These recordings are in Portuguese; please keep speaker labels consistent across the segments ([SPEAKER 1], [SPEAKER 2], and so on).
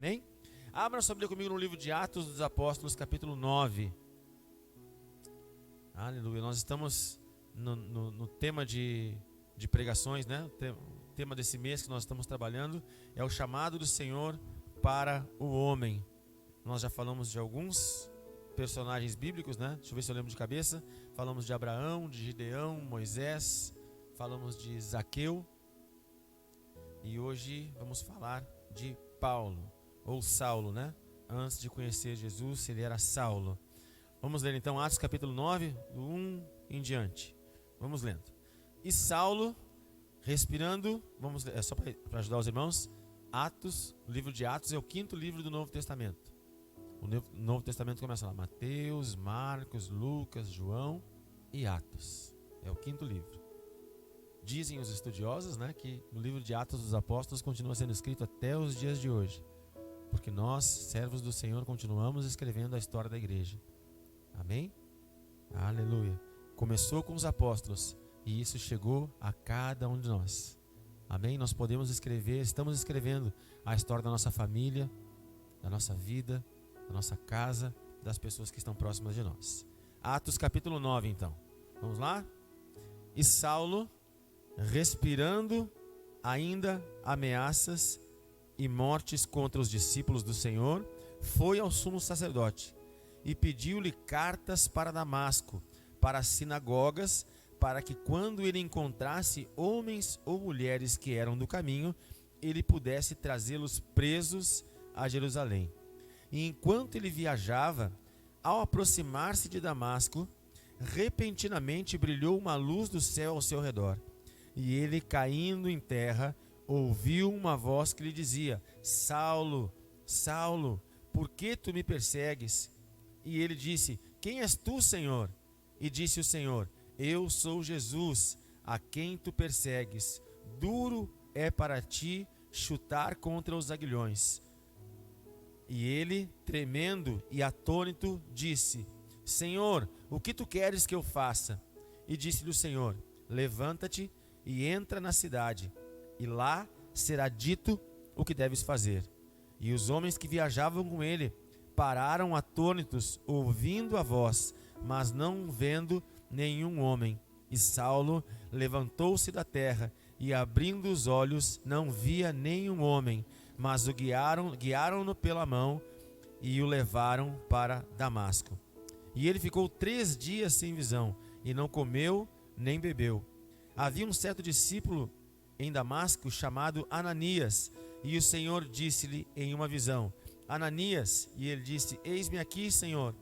[SPEAKER 1] Amém? Abra sua Bíblia comigo no livro de Atos dos Apóstolos, capítulo 9. Aleluia. Nós estamos no tema de pregações, né? O tema desse mês que nós estamos trabalhando é o chamado do Senhor para o homem. Nós já falamos de alguns personagens bíblicos, né? Deixa eu ver se eu lembro de cabeça. Falamos de Abraão, de Gideão, Moisés, falamos de Zaqueu. E hoje vamos falar de Paulo, ou Saulo, né? Antes de conhecer Jesus, ele era Saulo. Vamos ler então Atos capítulo 9, do 1 em diante. Vamos lendo. E Saulo, respirando, vamos ler, só para ajudar os irmãos, Atos, o livro de Atos é o quinto livro do Novo Testamento. O Novo Testamento começa lá, Mateus, Marcos, Lucas, João e Atos. É o quinto livro. Dizem os estudiosos, né, que o livro de Atos dos Apóstolos continua sendo escrito até os dias de hoje, porque nós, servos do Senhor, continuamos escrevendo a história da igreja. Amém? Aleluia. Começou com os apóstolos e isso chegou a cada um de nós. Amém? Nós podemos escrever, estamos escrevendo a história da nossa família, da nossa vida, da nossa casa, das pessoas que estão próximas de nós. Atos capítulo 9 então. Vamos lá? E Saulo, respirando ainda ameaças e mortes contra os discípulos do Senhor, foi ao sumo sacerdote e pediu-lhe cartas para Damasco, para as sinagogas, para que quando ele encontrasse homens ou mulheres que eram do caminho, ele pudesse trazê-los presos a Jerusalém. E enquanto ele viajava, ao aproximar-se de Damasco, repentinamente brilhou uma luz do céu ao seu redor. E ele, caindo em terra, ouviu uma voz que lhe dizia: Saulo, Saulo, por que tu me persegues? E ele disse: Quem és tu, Senhor? E disse o Senhor: Eu sou Jesus, a quem tu persegues. Duro é para ti chutar contra os aguilhões. E ele, tremendo e atônito, disse: Senhor, o que tu queres que eu faça? E disse-lhe o Senhor: Levanta-te e entra na cidade, e lá será dito o que deves fazer. E os homens que viajavam com ele pararam atônitos, ouvindo a voz, mas não vendo nenhum homem. E Saulo levantou-se da terra, e abrindo os olhos, não via nenhum homem, mas o guiaram-no pela mão e o levaram para Damasco. E ele ficou 3 dias sem visão, e não comeu nem bebeu. Havia um certo discípulo em Damasco chamado Ananias, e o Senhor disse-lhe em uma visão: Ananias. E ele disse: Eis-me aqui, Senhor.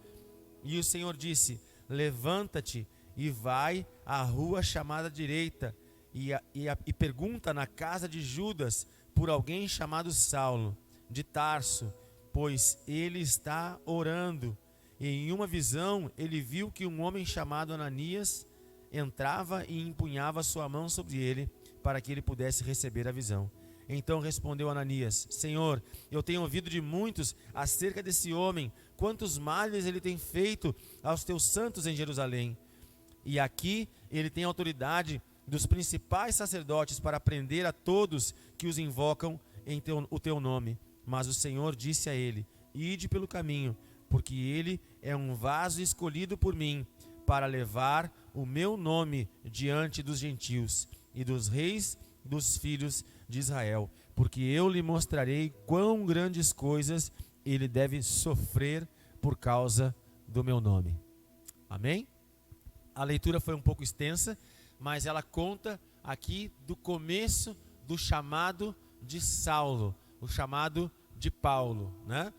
[SPEAKER 1] E o Senhor disse: Levanta-te e vai à rua chamada direita, e pergunta na casa de Judas por alguém chamado Saulo, de Tarso, pois ele está orando. E em uma visão ele viu que um homem chamado Ananias entrava e empunhava sua mão sobre ele, para que ele pudesse receber a visão. Então respondeu Ananias: Senhor, eu tenho ouvido de muitos acerca desse homem, quantos males ele tem feito aos teus santos em Jerusalém. E aqui ele tem autoridade dos principais sacerdotes para prender a todos que os invocam em o teu nome. Mas o Senhor disse a ele: Ide pelo caminho, porque ele é um vaso escolhido por mim, para levar o meu nome diante dos gentios e dos reis dos filhos de Israel, porque eu lhe mostrarei quão grandes coisas ele deve sofrer por causa do meu nome. Amém? A leitura foi um pouco extensa, mas ela conta aqui do começo do chamado de Saulo, o chamado de Paulo, né?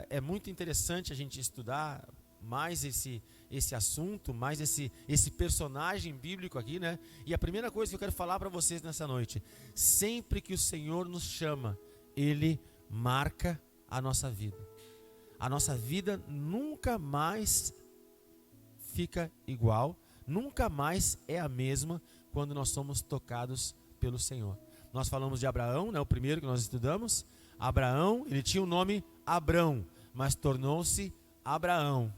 [SPEAKER 1] É muito interessante a gente estudar mais esse assunto, mais esse personagem bíblico aqui, né? E a primeira coisa que eu quero falar para vocês nessa noite: sempre que o Senhor nos chama, Ele marca a nossa vida. A nossa vida nunca mais fica igual, nunca mais é a mesma quando nós somos tocados pelo Senhor. Nós falamos de Abraão, né? O primeiro que nós estudamos. Abraão, ele tinha o nome Abrão, mas tornou-se Abraão.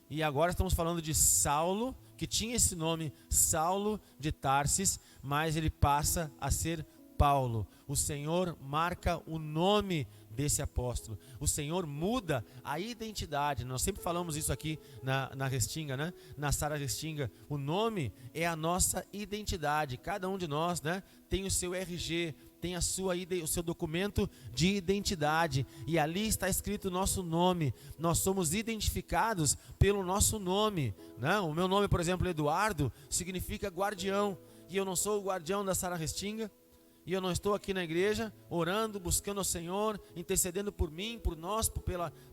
[SPEAKER 1] E agora estamos falando de Saulo, que tinha esse nome, Saulo de Tarsis, mas ele passa a ser Paulo. O Senhor marca o nome desse apóstolo. O Senhor muda a identidade. Nós sempre falamos isso aqui na Restinga, né? Na Sara Restinga. O nome é a nossa identidade. Cada um de nós, né, tem o seu RG, tem o seu documento de identidade, e ali está escrito o nosso nome. Nós somos identificados pelo nosso nome, né? O meu nome, por exemplo, Eduardo, significa guardião, e eu não sou o guardião da Sara Restinga, e eu não estou aqui na igreja orando, buscando ao Senhor, intercedendo por mim, por nós,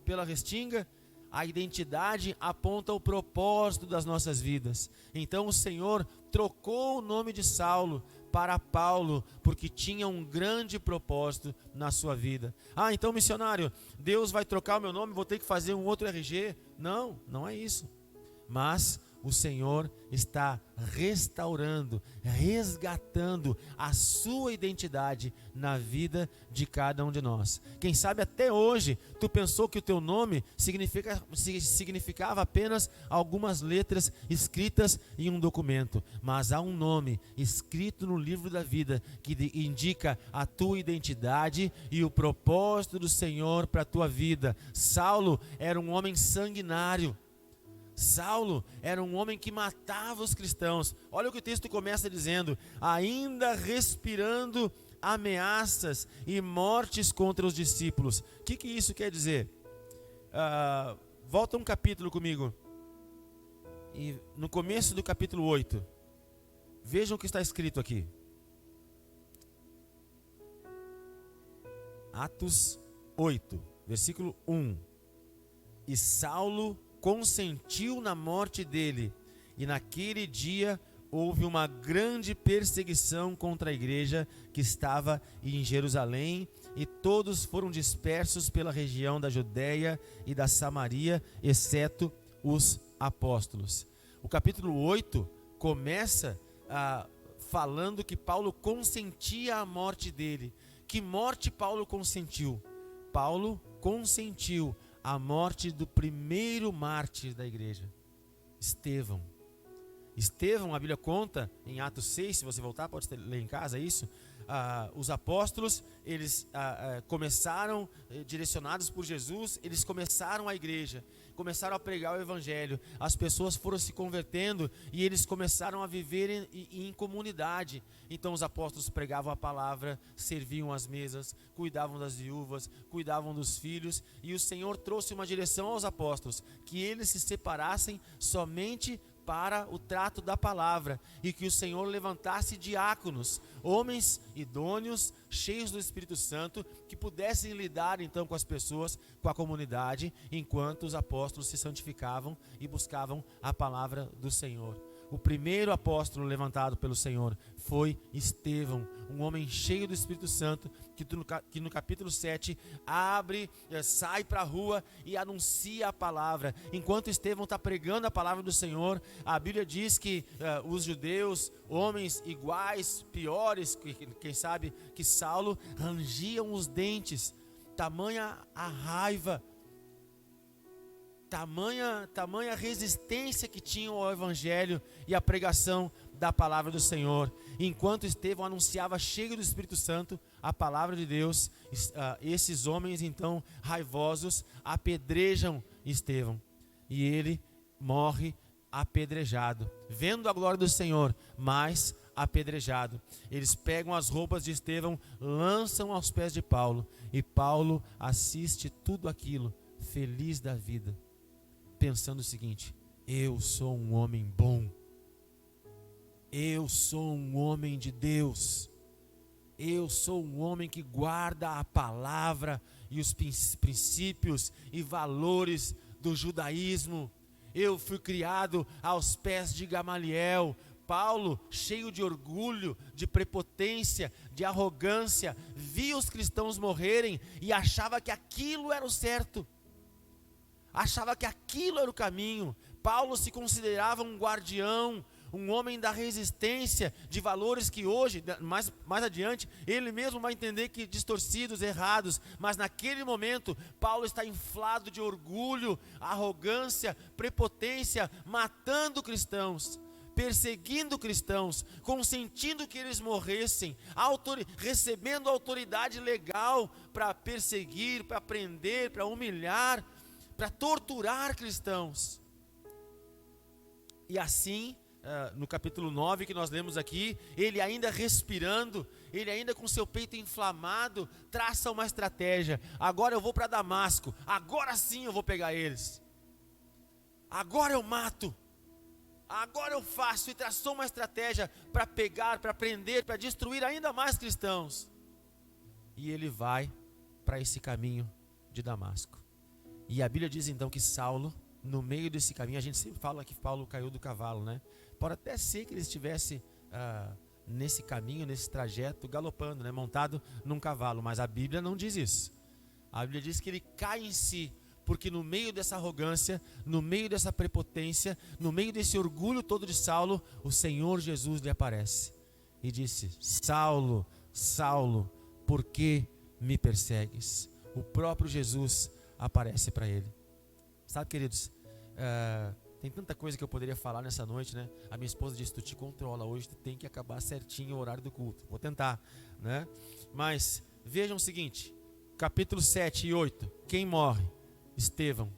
[SPEAKER 1] pela Restinga. A identidade aponta o propósito das nossas vidas. Então o Senhor trocou o nome de Saulo para Paulo, porque tinha um grande propósito na sua vida. Então, missionário, Deus vai trocar o meu nome, vou ter que fazer um outro RG. Não, não é isso. Mas o Senhor está restaurando, resgatando a sua identidade na vida de cada um de nós. Quem sabe até hoje tu pensou que o teu nome significava apenas algumas letras escritas em um documento, mas há um nome escrito no livro da vida que indica a tua identidade e o propósito do Senhor para a tua vida. Saulo era um homem sanguinário. Saulo era um homem que matava os cristãos. Olha o que o texto começa dizendo: ainda respirando ameaças e mortes contra os discípulos. O que isso quer dizer? Volta um capítulo comigo, e no começo do capítulo 8, vejam o que está escrito aqui. Atos 8, versículo 1. E Saulo consentiu na morte dele, e naquele dia houve uma grande perseguição contra a igreja que estava em Jerusalém, e todos foram dispersos pela região da Judéia e da Samaria, exceto os apóstolos. O capítulo 8 começa falando que Paulo consentia a morte dele. Que morte Paulo consentiu? Paulo consentiu a morte do primeiro mártir da igreja, Estevão. Estevão, a Bíblia conta em Atos 6, se você voltar, pode ler em casa isso. Os apóstolos, eles começaram, direcionados por Jesus, eles começaram a igreja, começaram a pregar o evangelho, as pessoas foram se convertendo e eles começaram a viver em comunidade. Então os apóstolos pregavam a palavra, serviam as mesas, cuidavam das viúvas, cuidavam dos filhos, e o Senhor trouxe uma direção aos apóstolos, que eles se separassem somente para o trato da palavra, e que o Senhor levantasse diáconos, homens idôneos, cheios do Espírito Santo, que pudessem lidar então com as pessoas, com a comunidade, enquanto os apóstolos se santificavam e buscavam a palavra do Senhor. O primeiro apóstolo levantado pelo Senhor foi Estevão, um homem cheio do Espírito Santo, que no capítulo 7 sai para a rua e anuncia a palavra. Enquanto Estevão está pregando a palavra do Senhor, a Bíblia diz que os judeus, homens iguais, piores, quem sabe, que Saulo, rangiam os dentes, tamanha a raiva, tamanha resistência que tinham ao evangelho e à pregação da palavra do Senhor. Enquanto Estevão anunciava, cheio do Espírito Santo, a palavra de Deus, esses homens então raivosos apedrejam Estevão, e ele morre apedrejado, vendo a glória do Senhor, mas apedrejado. Eles pegam as roupas de Estevão, lançam aos pés de Paulo, e Paulo assiste tudo aquilo, feliz da vida, pensando o seguinte: eu sou um homem bom, eu sou um homem de Deus, eu sou um homem que guarda a palavra e os princípios e valores do judaísmo. Eu fui criado aos pés de Gamaliel. Paulo, cheio de orgulho, de prepotência, de arrogância, via os cristãos morrerem e achava que aquilo era o certo, achava que aquilo era o caminho. Paulo se considerava um guardião, um homem da resistência de valores que hoje, mais adiante, ele mesmo vai entender que distorcidos, errados, mas naquele momento, Paulo está inflado de orgulho, arrogância, prepotência, matando cristãos. perseguindo cristãos, consentindo que eles morressem, recebendo autoridade legal para perseguir, para prender, para humilhar, para torturar cristãos. E assim, no capítulo 9 que nós lemos aqui, ele ainda respirando, ele ainda com seu peito inflamado, traça uma estratégia. Agora eu vou para Damasco, agora sim eu vou pegar eles. Agora eu mato, agora eu faço, e traçou uma estratégia para pegar, para prender, para destruir ainda mais cristãos. E ele vai para esse caminho de Damasco. E a Bíblia diz então que Saulo, no meio desse caminho, a gente sempre fala que Paulo caiu do cavalo, né? Pode até ser que ele estivesse nesse caminho, nesse trajeto, galopando, né? Montado num cavalo, mas a Bíblia não diz isso. A Bíblia diz que ele cai em si, porque no meio dessa arrogância, no meio dessa prepotência, no meio desse orgulho todo de Saulo, o Senhor Jesus lhe aparece e disse: Saulo, Saulo, por que me persegues? O próprio Jesus aparece para ele. Sabe, queridos, tem tanta coisa que eu poderia falar nessa noite, né? A minha esposa disse: tu te controla hoje, tu tem que acabar certinho o horário do culto. Vou tentar, né? Mas vejam o seguinte, capítulo 7 e 8, quem morre? Estevão.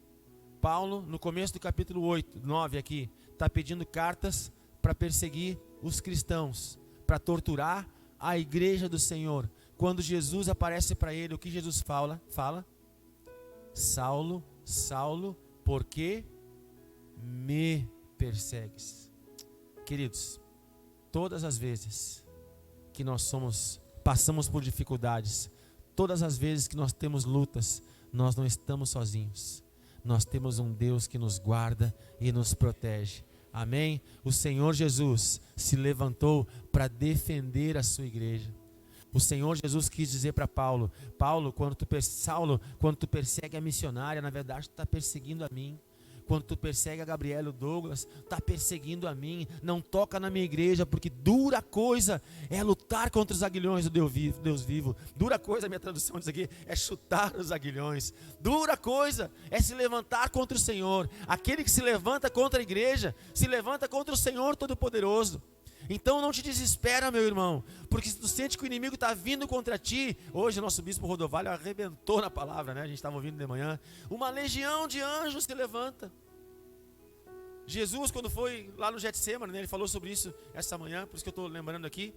[SPEAKER 1] Paulo, no começo do capítulo 8, 9 aqui, está pedindo cartas para perseguir os cristãos, para torturar a igreja do Senhor. Quando Jesus aparece para ele, o que Jesus fala? Saulo, Saulo, por que me persegues? Queridos, todas as vezes que nós passamos por dificuldades, todas as vezes que nós temos lutas, nós não estamos sozinhos. Nós temos um Deus que nos guarda e nos protege. Amém? O Senhor Jesus se levantou para defender a sua igreja. O Senhor Jesus quis dizer para Paulo: Saulo, quando tu persegue a missionária, na verdade tu está perseguindo a mim. Quando tu persegue a Gabriela e o Douglas, está perseguindo a mim. Não toca na minha igreja, porque dura coisa é lutar contra os aguilhões do Deus vivo. Dura coisa, a minha tradução diz aqui, é chutar os aguilhões. Dura coisa é se levantar contra o Senhor. Aquele que se levanta contra a igreja, se levanta contra o Senhor Todo-Poderoso. Então não te desespera, meu irmão, porque se tu sente que o inimigo está vindo contra ti, hoje o nosso bispo Rodovalho arrebentou na palavra, né? A gente estava ouvindo de manhã, uma legião de anjos se levanta. Jesus, quando foi lá no Getsemane, né, ele falou sobre isso essa manhã, por isso que eu estou lembrando aqui.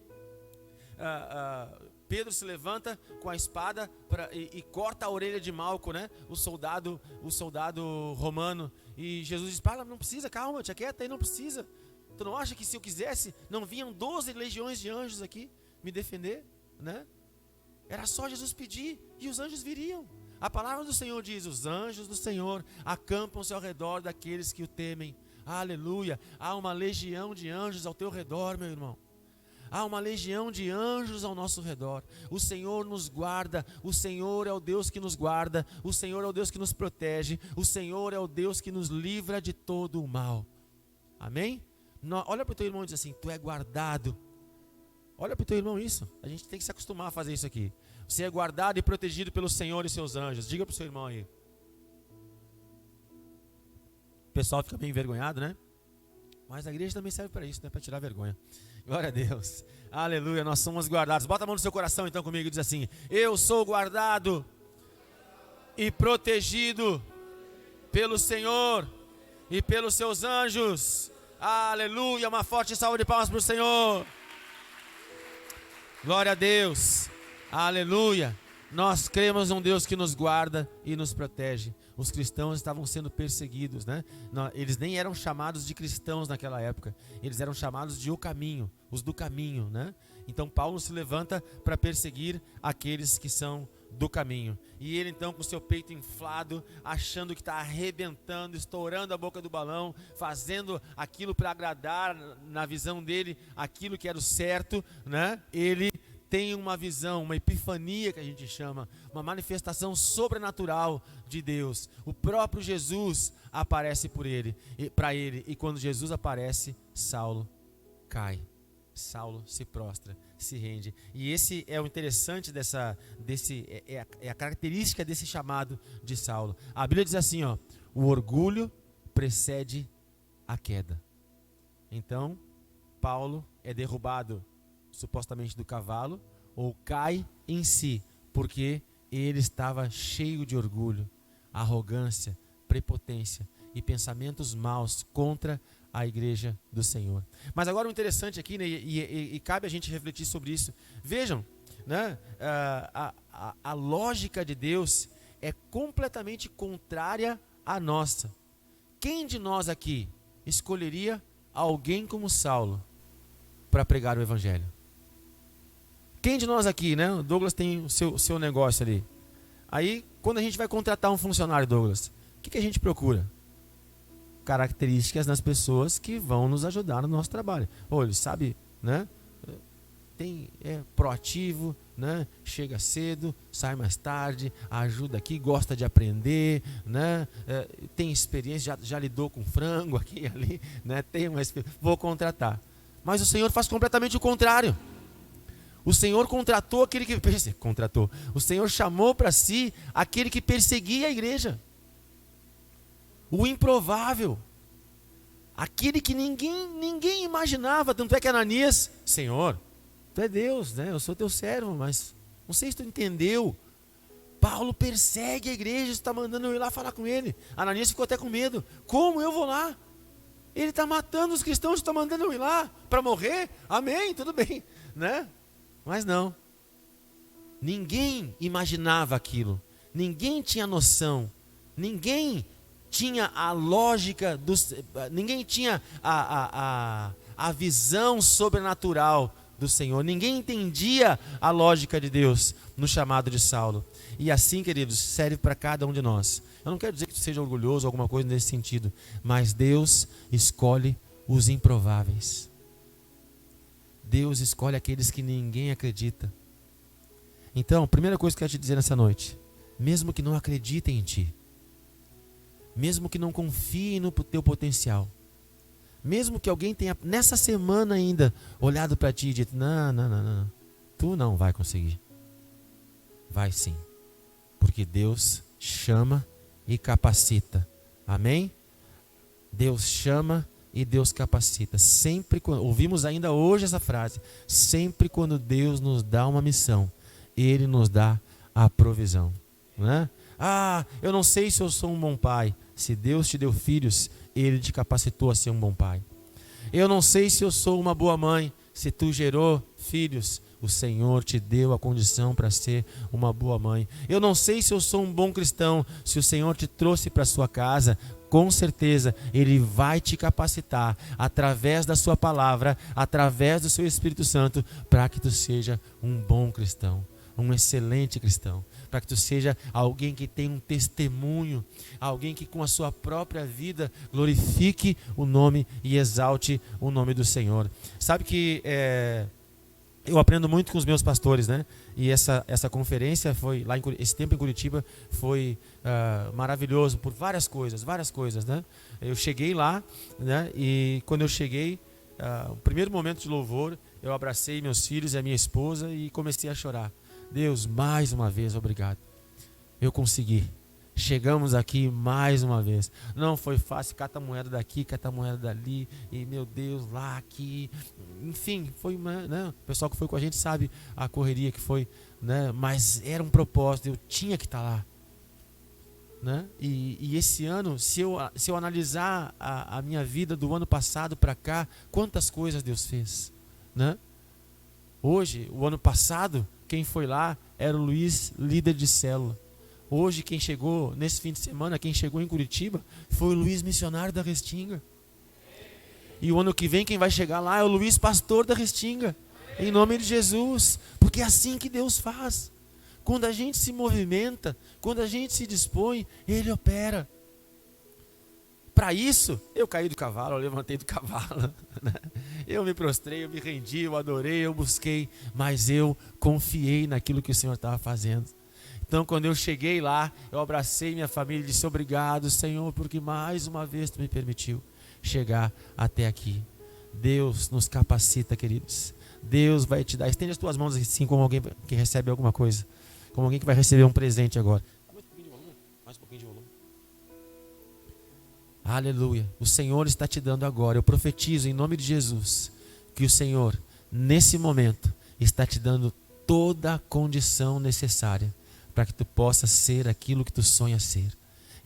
[SPEAKER 1] Pedro se levanta com a espada e corta a orelha de Malco, né? O soldado romano. E Jesus diz: para, não precisa, calma, te aquieta aí, não precisa. Tu não acha que se eu quisesse, não vinham 12 legiões de anjos aqui me defender, né? Era só Jesus pedir e os anjos viriam. A palavra do Senhor diz: os anjos do Senhor acampam-se ao redor daqueles que o temem. Aleluia. Há uma legião de anjos ao teu redor, meu irmão. Há uma legião de anjos ao nosso redor. O Senhor nos guarda. O Senhor é o Deus que nos guarda. O Senhor é o Deus que nos protege. O Senhor é o Deus que nos livra de todo o mal. Amém? Olha para o teu irmão e diz assim: tu é guardado. Olha para o teu irmão isso. A gente tem que se acostumar a fazer isso aqui. Você é guardado e protegido pelo Senhor e seus anjos. Diga para o seu irmão aí. O pessoal fica bem envergonhado, né? Mas a igreja também serve para isso, né? Para tirar vergonha. Glória a Deus. Aleluia, nós somos guardados. Bota a mão no seu coração então comigo e diz assim: eu sou guardado e protegido pelo Senhor e pelos seus anjos. Aleluia, uma forte salva de palmas para o Senhor. Glória a Deus. Aleluia. Nós cremos num Deus que nos guarda e nos protege. Os cristãos estavam sendo perseguidos, né? Eles nem eram chamados de cristãos naquela época. Eles eram chamados de o caminho, os do caminho, né? Então Paulo se levanta para perseguir aqueles que são do caminho. E ele então com seu peito inflado, achando que está arrebentando, estourando a boca do balão, fazendo aquilo para agradar, na visão dele, aquilo que era o certo, né? Ele tem uma visão, uma epifania que a gente chama, uma manifestação sobrenatural de Deus. O próprio Jesus aparece para ele, e quando Jesus aparece, Saulo cai. Saulo se prostra, se rende. E esse é o interessante é a característica desse chamado de Saulo. A Bíblia diz assim, ó: o orgulho precede a queda. Então, Paulo é derrubado supostamente do cavalo ou cai em si, porque ele estava cheio de orgulho, arrogância, prepotência e pensamentos maus contra a igreja do Senhor. Mas agora o interessante aqui, né, e cabe a gente refletir sobre isso. Vejam, né, a lógica de Deus é completamente contrária à nossa. Quem de nós aqui escolheria alguém como Saulo para pregar o evangelho? Quem de nós aqui, né? O Douglas tem o seu negócio ali. Aí, quando a gente vai contratar um funcionário, Douglas, o que a gente procura? Características nas pessoas que vão nos ajudar no nosso trabalho. Ou ele sabe, né? É proativo, né? Chega cedo, sai mais tarde, ajuda aqui, gosta de aprender, né? Tem experiência, já lidou com frango aqui e ali, né? Tem uma experiência, vou contratar. Mas o Senhor faz completamente o contrário. O Senhor contratou aquele que contratou. O Senhor chamou para si aquele que perseguia a igreja. O improvável. Aquele que ninguém imaginava. Tanto é que Ananias, Senhor, tu é Deus, né? Eu sou teu servo, mas não sei se tu entendeu. Paulo persegue a igreja, está mandando eu ir lá falar com ele. Ananias ficou até com medo. Como eu vou lá? Ele está matando os cristãos, está mandando eu ir lá para morrer? Amém, tudo bem, né? Mas não. Ninguém imaginava aquilo. Ninguém tinha noção. Ninguém tinha a lógica, ninguém tinha a visão sobrenatural do Senhor. Ninguém entendia a lógica de Deus no chamado de Saulo. E assim, queridos, serve para cada um de nós. Eu não quero dizer que tu seja orgulhoso ou alguma coisa nesse sentido, mas Deus escolhe os improváveis. Deus escolhe aqueles que ninguém acredita. Então, a primeira coisa que eu quero te dizer nessa noite, mesmo que não acreditem em ti, mesmo que não confiem no teu potencial, mesmo que alguém tenha, nessa semana ainda, olhado para ti e dito, não, tu não vai conseguir. Vai sim, porque Deus chama e capacita. Amém? Deus chama e Deus capacita. Sempre quando, ouvimos ainda hoje essa frase, sempre quando Deus nos dá uma missão, Ele nos dá a provisão, né? Eu não sei se eu sou um bom pai. Se Deus te deu filhos, Ele te capacitou a ser um bom pai. Eu não sei se eu sou uma boa mãe. Se tu gerou filhos, o Senhor te deu a condição para ser uma boa mãe. Eu não sei se eu sou um bom cristão. Se o Senhor te trouxe para a sua casa, com certeza Ele vai te capacitar através da sua palavra, através do seu Espírito Santo, para que tu seja um bom cristão, um excelente cristão, para que tu seja alguém que tem um testemunho, alguém que com a sua própria vida glorifique o nome e exalte o nome do Senhor. Sabe que eu aprendo muito com os meus pastores, né? E essa conferência foi lá esse tempo em Curitiba foi maravilhoso por várias coisas, né? Eu cheguei lá, né? E quando eu cheguei, o primeiro momento de louvor, eu abracei meus filhos e a minha esposa e comecei a chorar. Deus, mais uma vez, obrigado. Eu consegui. Chegamos aqui mais uma vez. Não foi fácil, cata a moeda daqui, cata a moeda dali, e meu Deus, lá, aqui. Enfim, foi, né? O pessoal que foi com a gente sabe a correria que foi, né? Mas era um propósito, eu tinha que estar lá, né? E esse ano, se eu analisar a minha vida do ano passado para cá, quantas coisas Deus fez, né? Hoje, o ano passado, quem foi lá era o Luiz, líder de célula. Hoje, quem chegou, nesse fim de semana, quem chegou em Curitiba, foi o Luiz, missionário da Restinga. E o ano que vem, quem vai chegar lá é o Luiz, pastor da Restinga. Em nome de Jesus. Porque é assim que Deus faz. Quando a gente se movimenta, quando a gente se dispõe, Ele opera. Para isso, eu caí do cavalo, eu levantei do cavalo, né? Eu me prostrei, eu me rendi, eu adorei, eu busquei, mas eu confiei naquilo que o Senhor estava fazendo. Então, quando eu cheguei lá, eu abracei minha família e disse, obrigado, Senhor, porque mais uma vez Tu me permitiu chegar até aqui. Deus nos capacita, queridos. Deus vai te dar. Estende as tuas mãos assim, como alguém que recebe alguma coisa, como alguém que vai receber um presente agora. Mais um pouquinho de volume. Aleluia. O Senhor está te dando agora. Eu profetizo em nome de Jesus que o Senhor, nesse momento, está te dando toda a condição necessária para que tu possa ser aquilo que tu sonha ser.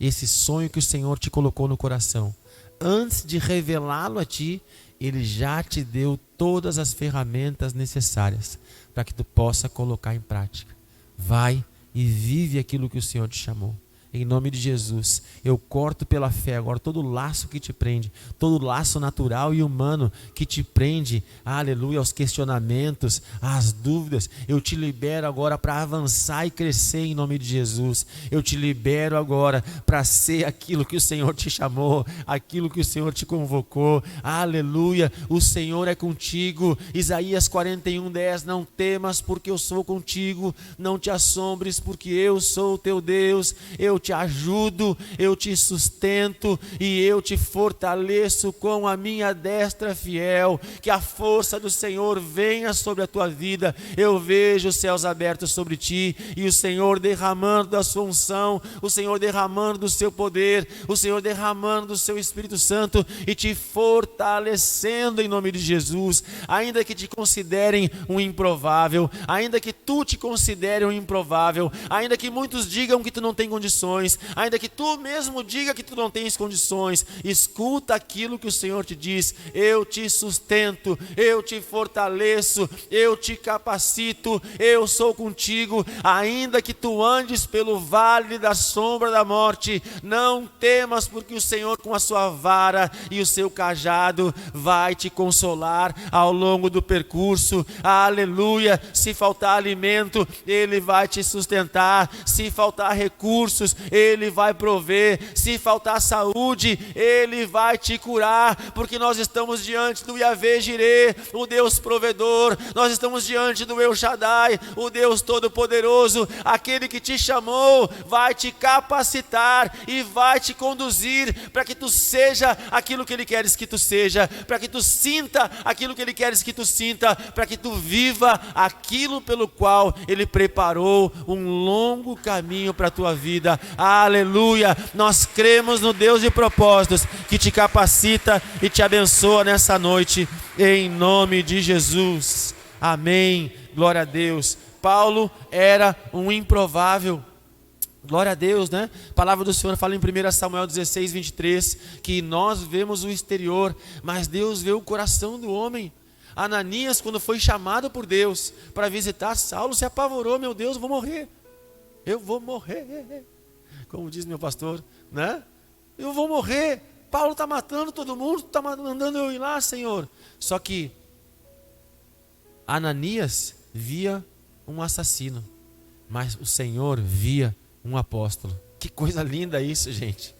[SPEAKER 1] Esse sonho que o Senhor te colocou no coração, antes de revelá-lo a ti, Ele já te deu todas as ferramentas necessárias para que tu possa colocar em prática. Vai e vive aquilo que o Senhor te chamou. Em nome de Jesus, eu corto pela fé agora todo laço que te prende, todo laço natural e humano que te prende, aleluia, aos questionamentos, às dúvidas. Eu te libero agora para avançar e crescer em nome de Jesus. Eu te libero agora para ser aquilo que o Senhor te chamou, aquilo que o Senhor te convocou, aleluia. O Senhor é contigo. Isaías 41:10, não temas porque eu sou contigo, não te assombres porque eu sou o teu Deus. Eu te ajudo, eu te sustento e eu te fortaleço com a minha destra fiel. Que a força do Senhor venha sobre a tua vida. Eu vejo os céus abertos sobre ti e o Senhor derramando da sua unção, o Senhor derramando do seu poder, o Senhor derramando do seu Espírito Santo e te fortalecendo em nome de Jesus. Ainda que te considerem um improvável, ainda que tu te considere um improvável, ainda que muitos digam que tu não tem condições, ainda que tu mesmo diga que tu não tens condições, escuta aquilo que o Senhor te diz: eu te sustento, eu te fortaleço, eu te capacito, eu sou contigo. Ainda que tu andes pelo vale da sombra da morte, não temas, porque o Senhor com a sua vara e o seu cajado vai te consolar ao longo do percurso. Aleluia. Se faltar alimento, Ele vai te sustentar. Se faltar recursos, Ele vai prover. Se faltar saúde, Ele vai te curar, porque nós estamos diante do Yahvé Jireh, o Deus provedor. Nós estamos diante do El Shaddai, o Deus todo-poderoso. Aquele que te chamou vai te capacitar e vai te conduzir para que tu seja aquilo que Ele quer que tu seja, para que tu sinta aquilo que Ele quer que tu sinta, para que tu viva aquilo pelo qual Ele preparou um longo caminho para a tua vida. Aleluia. Nós cremos no Deus de propósitos que te capacita e te abençoa nessa noite, em nome de Jesus. Amém. Glória a Deus. Paulo era um improvável. Glória a Deus, né? A palavra do Senhor fala em 1 Samuel 16:23 que nós vemos o exterior, mas Deus vê o coração do homem. Ananias, quando foi chamado por Deus para visitar Saulo, se apavorou: meu Deus, eu vou morrer. Eu vou morrer. Como diz meu pastor, né? Eu vou morrer. Paulo está matando todo mundo, está mandando eu ir lá, Senhor. Só que Ananias via um assassino, mas o Senhor via um apóstolo. Que coisa linda isso, gente.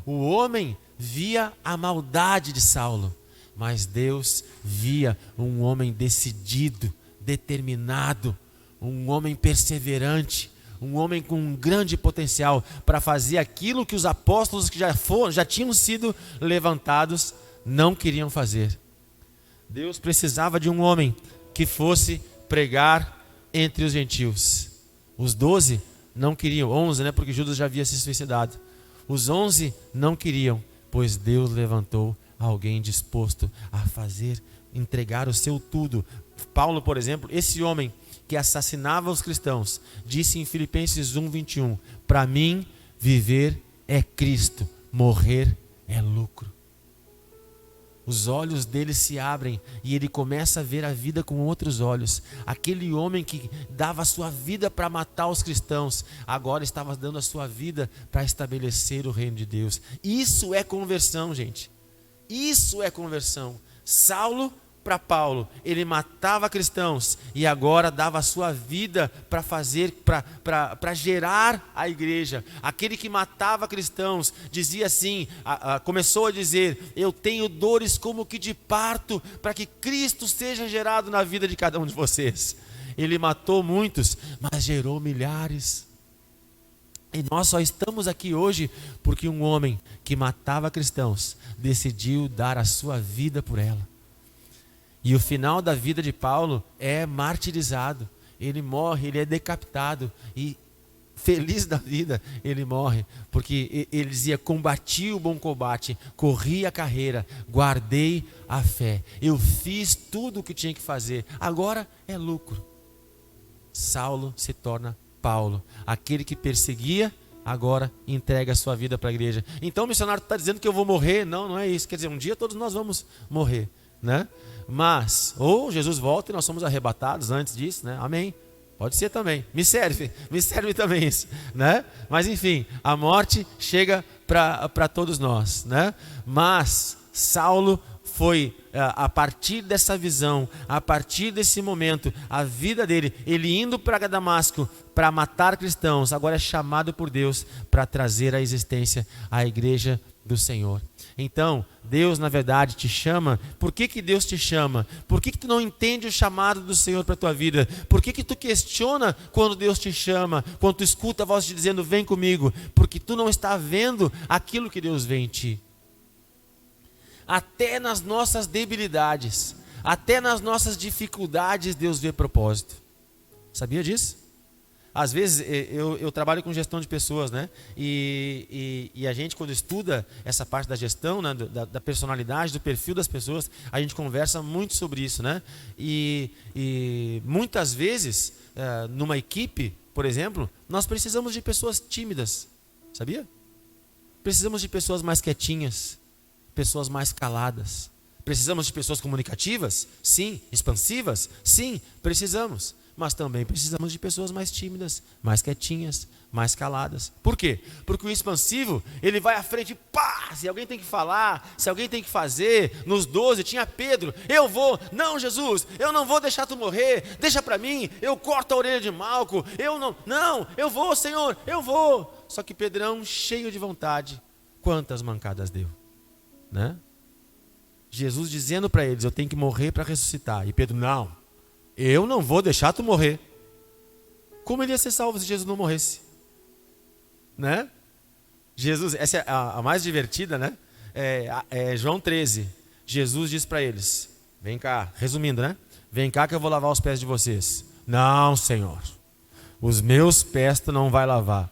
[SPEAKER 1] O homem via a maldade de Saulo, mas Deus via um homem decidido, determinado, um homem perseverante, um homem com um grande potencial para fazer aquilo que os apóstolos que já tinham sido levantados não queriam fazer. Deus precisava de um homem que fosse pregar entre os gentios. Os 12 não queriam, 11, né, porque Judas já havia se suicidado. Os 11 não queriam, pois Deus levantou alguém disposto a fazer, entregar o seu tudo. Paulo, por exemplo, esse homem que assassinava os cristãos, disse em Filipenses 1:21, para mim viver é Cristo, morrer é lucro. Os olhos dele se abrem e ele começa a ver a vida com outros olhos. Aquele homem que dava a sua vida para matar os cristãos, agora estava dando a sua vida para estabelecer o reino de Deus. Isso é conversão, gente. Isso é conversão. Saulo para Paulo, ele matava cristãos e agora dava a sua vida para fazer, para gerar a igreja. Aquele que matava cristãos dizia assim, começou a dizer: eu tenho dores como que de parto, para que Cristo seja gerado na vida de cada um de vocês. Ele matou muitos, mas gerou milhares. E nós só estamos aqui hoje porque um homem que matava cristãos decidiu dar a sua vida por ela. E o final da vida de Paulo é martirizado. Ele morre, ele é decapitado. E feliz da vida, ele morre, porque ele dizia: combati o bom combate, corri a carreira, guardei a fé, eu fiz tudo o que tinha que fazer, agora é lucro. Saulo se torna Paulo, aquele que perseguia, agora entrega a sua vida para a igreja. Então o missionário está dizendo que eu vou morrer? Não, não é isso. Quer dizer, um dia todos nós vamos morrer, né? Mas, ou Jesus volta e nós somos arrebatados antes disso, né? Amém. Pode ser também, me serve também isso, né? Mas enfim, a morte chega para todos nós, né? Mas Saulo foi, a partir dessa visão, a partir desse momento, a vida dele, ele indo para Damasco para matar cristãos, agora é chamado por Deus para trazer à existência a igreja do Senhor. Então, Deus na verdade te chama. Por que Deus te chama? Por que tu não entende o chamado do Senhor para a tua vida? Por que tu questiona quando Deus te chama? Quando tu escuta a voz te dizendo: vem comigo? Porque tu não está vendo aquilo que Deus vê em ti. Até nas nossas debilidades, até nas nossas dificuldades, Deus vê propósito. Sabia disso? Às vezes eu trabalho com gestão de pessoas, né? E a gente, quando estuda essa parte da gestão, né? da personalidade, do perfil das pessoas, a gente conversa muito sobre isso, né? E muitas vezes, numa equipe, por exemplo, nós precisamos de pessoas tímidas, sabia? Precisamos de pessoas mais quietinhas, pessoas mais caladas. Precisamos de pessoas comunicativas? Sim. Expansivas? Sim, precisamos. Mas também precisamos de pessoas mais tímidas, mais quietinhas, mais caladas. Por quê? Porque o expansivo, ele vai à frente, pá! Se alguém tem que falar, se alguém tem que fazer, nos 12 tinha Pedro: eu vou, não Jesus, eu não vou deixar tu morrer, deixa para mim, eu corto a orelha de Malco, não, eu vou Senhor, eu vou. Só que Pedrão, cheio de vontade, quantas mancadas deu, né? Jesus dizendo para eles: eu tenho que morrer para ressuscitar. E Pedro: não, eu não vou deixar tu morrer. Como ele ia ser salvo se Jesus não morresse? Né? Jesus, essa é a mais divertida, né? João 13. Jesus diz para eles: vem cá, resumindo, né? Vem cá que eu vou lavar os pés de vocês. Não, Senhor, os meus pés tu não vai lavar.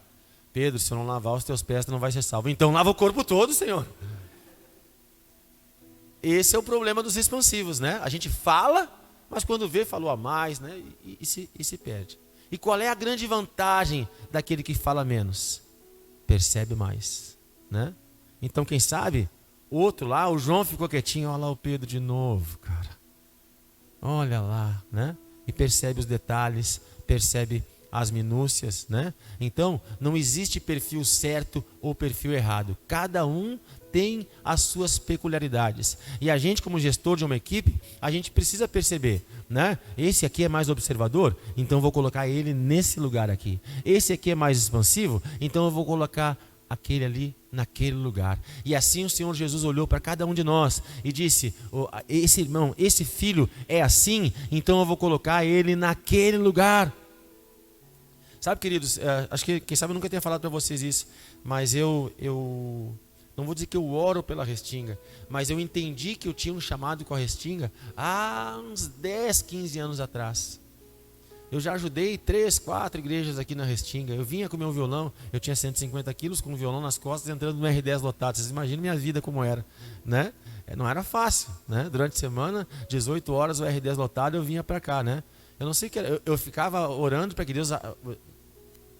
[SPEAKER 1] Pedro, se eu não lavar os teus pés tu não vai ser salvo. Então lava o corpo todo, Senhor. Esse é o problema dos expansivos, né? A gente fala, mas quando vê, falou a mais, né? E se perde. E qual é a grande vantagem daquele que fala menos? Percebe mais, né? Então, quem sabe, outro lá, o João ficou quietinho, olha lá o Pedro de novo, cara. Olha lá, né? E percebe os detalhes, percebe as minúcias, né? Então, não existe perfil certo ou perfil errado. Cada um tem as suas peculiaridades. E a gente, como gestor de uma equipe, a gente precisa perceber, né? Esse aqui é mais observador, então eu vou colocar ele nesse lugar aqui. Esse aqui é mais expansivo, então eu vou colocar aquele ali naquele lugar. E assim o Senhor Jesus olhou para cada um de nós e disse: esse irmão, esse filho é assim, então eu vou colocar ele naquele lugar. Sabe, queridos, acho que, quem sabe eu nunca tenha falado para vocês isso, mas eu não vou dizer que eu oro pela Restinga, mas eu entendi que eu tinha um chamado com a Restinga há uns 10, 15 anos atrás. Eu já ajudei 3, 4 igrejas aqui na Restinga. Eu vinha com meu violão, eu tinha 150 quilos com um violão nas costas, entrando no R10 lotado. Vocês imaginam minha vida como era, né? Não era fácil, né? Durante a semana, 18 horas o R10 lotado, eu vinha para cá, né? Eu não sei o que era, eu ficava orando para que Deus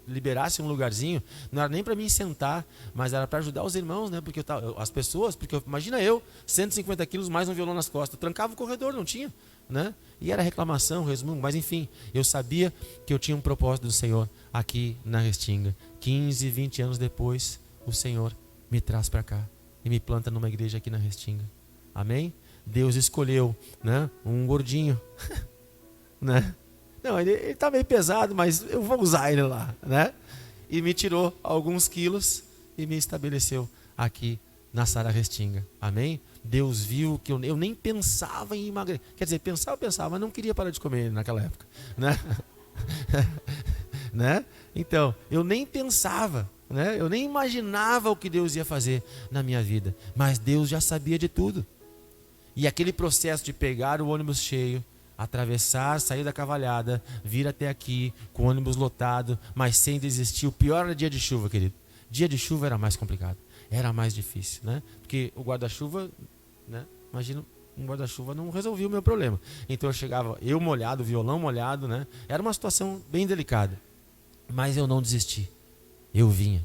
[SPEAKER 1] liberasse um lugarzinho, não era nem para mim sentar, mas era para ajudar os irmãos, né? Porque as pessoas, porque imagina eu, 150 quilos mais um violão nas costas, eu trancava o corredor, não tinha, né? E era reclamação, resmungo, mas enfim, eu sabia que eu tinha um propósito do Senhor aqui na Restinga. 15, 20 anos depois, o Senhor me traz para cá e me planta numa igreja aqui na Restinga. Amém? Deus escolheu, né? Um gordinho, né? Não, ele está meio pesado, mas eu vou usar ele lá, né? E me tirou alguns quilos e me estabeleceu aqui na Sara Restinga. Amém? Deus viu que eu nem pensava em emagrecer. Quer dizer, pensava, mas não queria parar de comer naquela época, né? Né? Então, eu nem pensava, né? Eu nem imaginava o que Deus ia fazer na minha vida. Mas Deus já sabia de tudo. E aquele processo de pegar o ônibus cheio, atravessar, sair da cavalhada, vir até aqui com o ônibus lotado, mas sem desistir. O pior era dia de chuva, querido. Dia de chuva era mais complicado, era mais difícil, né? Porque o guarda-chuva, né? Imagina, um guarda-chuva não resolvia o meu problema. Então eu chegava, eu molhado, violão molhado, né? Era uma situação bem delicada, mas eu não desisti, eu vinha.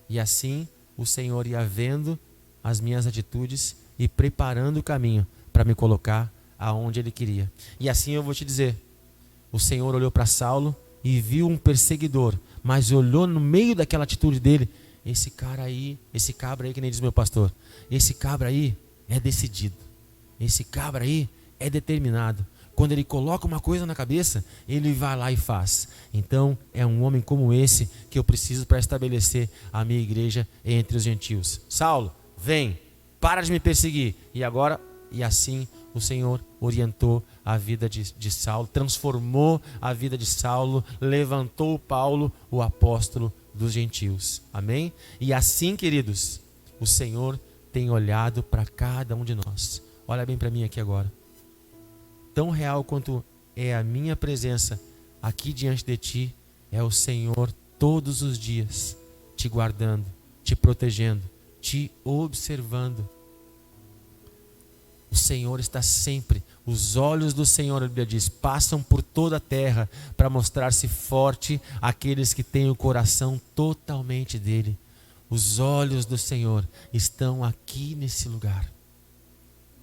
[SPEAKER 1] E assim o Senhor ia vendo as minhas atitudes e preparando o caminho para me colocar aonde Ele queria. E assim eu vou te dizer, o Senhor olhou para Saulo e viu um perseguidor, mas olhou no meio daquela atitude dele, esse cara aí, esse cabra aí, que nem diz meu pastor, esse cabra aí é decidido, esse cabra aí é determinado. Quando ele coloca uma coisa na cabeça, ele vai lá e faz. Então é um homem como esse que eu preciso para estabelecer a minha igreja entre os gentios. Saulo, vem, para de me perseguir. E assim o Senhor orientou a vida de Saulo, transformou a vida de Saulo, levantou Paulo, o apóstolo dos gentios. Amém? E assim, queridos, o Senhor tem olhado para cada um de nós. Olha bem para mim aqui agora. Tão real quanto é a minha presença aqui diante de ti, é o Senhor todos os dias te guardando, te protegendo, te observando. O Senhor está sempre, os olhos do Senhor, a Bíblia diz, passam por toda a terra para mostrar-se forte àqueles que têm o coração totalmente dele. Os olhos do Senhor estão aqui nesse lugar.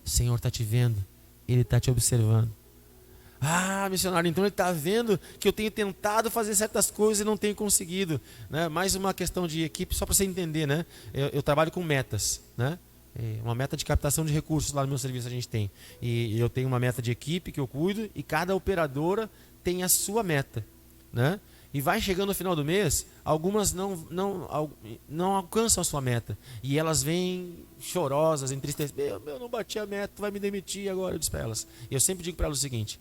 [SPEAKER 1] O Senhor está te vendo, Ele está te observando. Ah, missionário, então Ele está vendo que eu tenho tentado fazer certas coisas e não tenho conseguido, né? Mais uma questão de equipe, só para você entender, né? Eu trabalho com metas, né? Uma meta de captação de recursos lá no meu serviço a gente tem. E eu tenho uma meta de equipe que eu cuido e cada operadora tem a sua meta, né? E vai chegando no final do mês, algumas não alcançam a sua meta. E elas vêm chorosas, entristecidas. Eu não bati a meta, tu vai me demitir agora. Eu disse para elas. Eu sempre digo para elas o seguinte,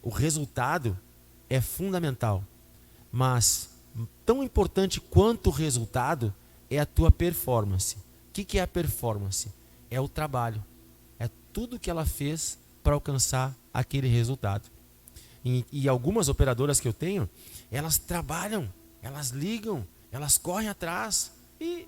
[SPEAKER 1] o resultado é fundamental, mas tão importante quanto o resultado é a tua performance. O que é a performance? É o trabalho. É tudo que ela fez para alcançar aquele resultado. E algumas operadoras que eu tenho, elas trabalham, elas ligam, elas correm atrás e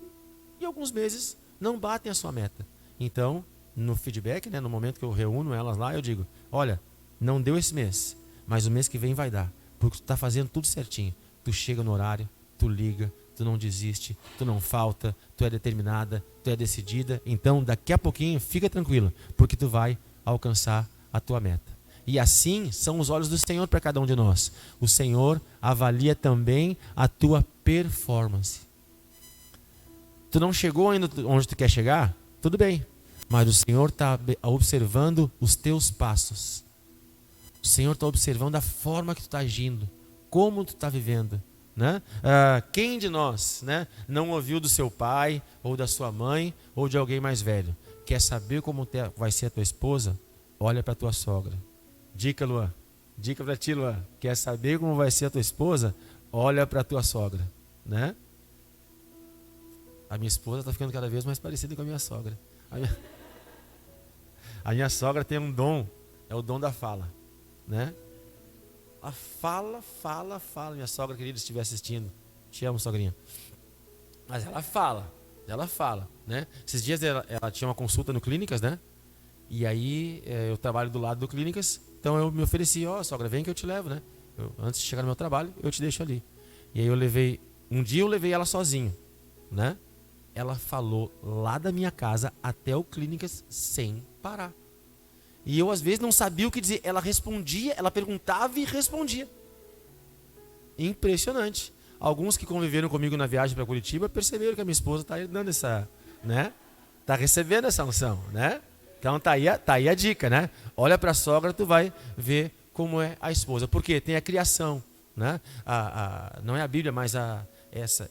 [SPEAKER 1] em alguns meses não batem a sua meta. Então, no feedback, né, no momento que eu reúno elas lá, eu digo, olha, não deu esse mês, mas o mês que vem vai dar, porque tu está fazendo tudo certinho. Tu chega no horário, tu liga, tu não desiste, tu não falta, tu é determinada, tu é decidida. Então daqui a pouquinho fica tranquilo, porque tu vai alcançar a tua meta. E assim são os olhos do Senhor para cada um de nós. O Senhor avalia também a tua performance. Tu não chegou ainda onde tu quer chegar? Tudo bem, mas o Senhor está observando os teus passos. O Senhor está observando a forma que tu está agindo, como tu está vivendo, né? Quem de nós, né, não ouviu do seu pai ou da sua mãe ou de alguém mais velho? Quer saber como vai ser a tua esposa? Olha para a tua sogra. Dica, Luan. Dica para ti, Luan. Quer saber como vai ser a tua esposa? Olha para a tua sogra, né? A minha esposa está ficando cada vez mais parecida com a minha sogra. A minha sogra tem um dom, é o dom da fala, né? Ela fala. Minha sogra querida estiver assistindo, te amo, sogrinha. Mas ela fala, né? Esses dias ela tinha uma consulta no Clínicas, né? E aí eu trabalho do lado do Clínicas, então eu me ofereci, sogra, vem que eu te levo, né? Antes de chegar no meu trabalho, eu te deixo ali. E aí um dia eu levei ela sozinho, né? Ela falou lá da minha casa até o Clínicas sem parar. E eu às vezes não sabia o que dizer. Ela respondia, ela perguntava e respondia. Impressionante. Alguns que conviveram comigo na viagem para Curitiba perceberam que a minha esposa está dando essa, né? Está recebendo essa unção, né? Então tá aí a dica, né? Olha para a sogra, tu vai ver como é a esposa. Porque tem a criação, né? Não é a Bíblia, mas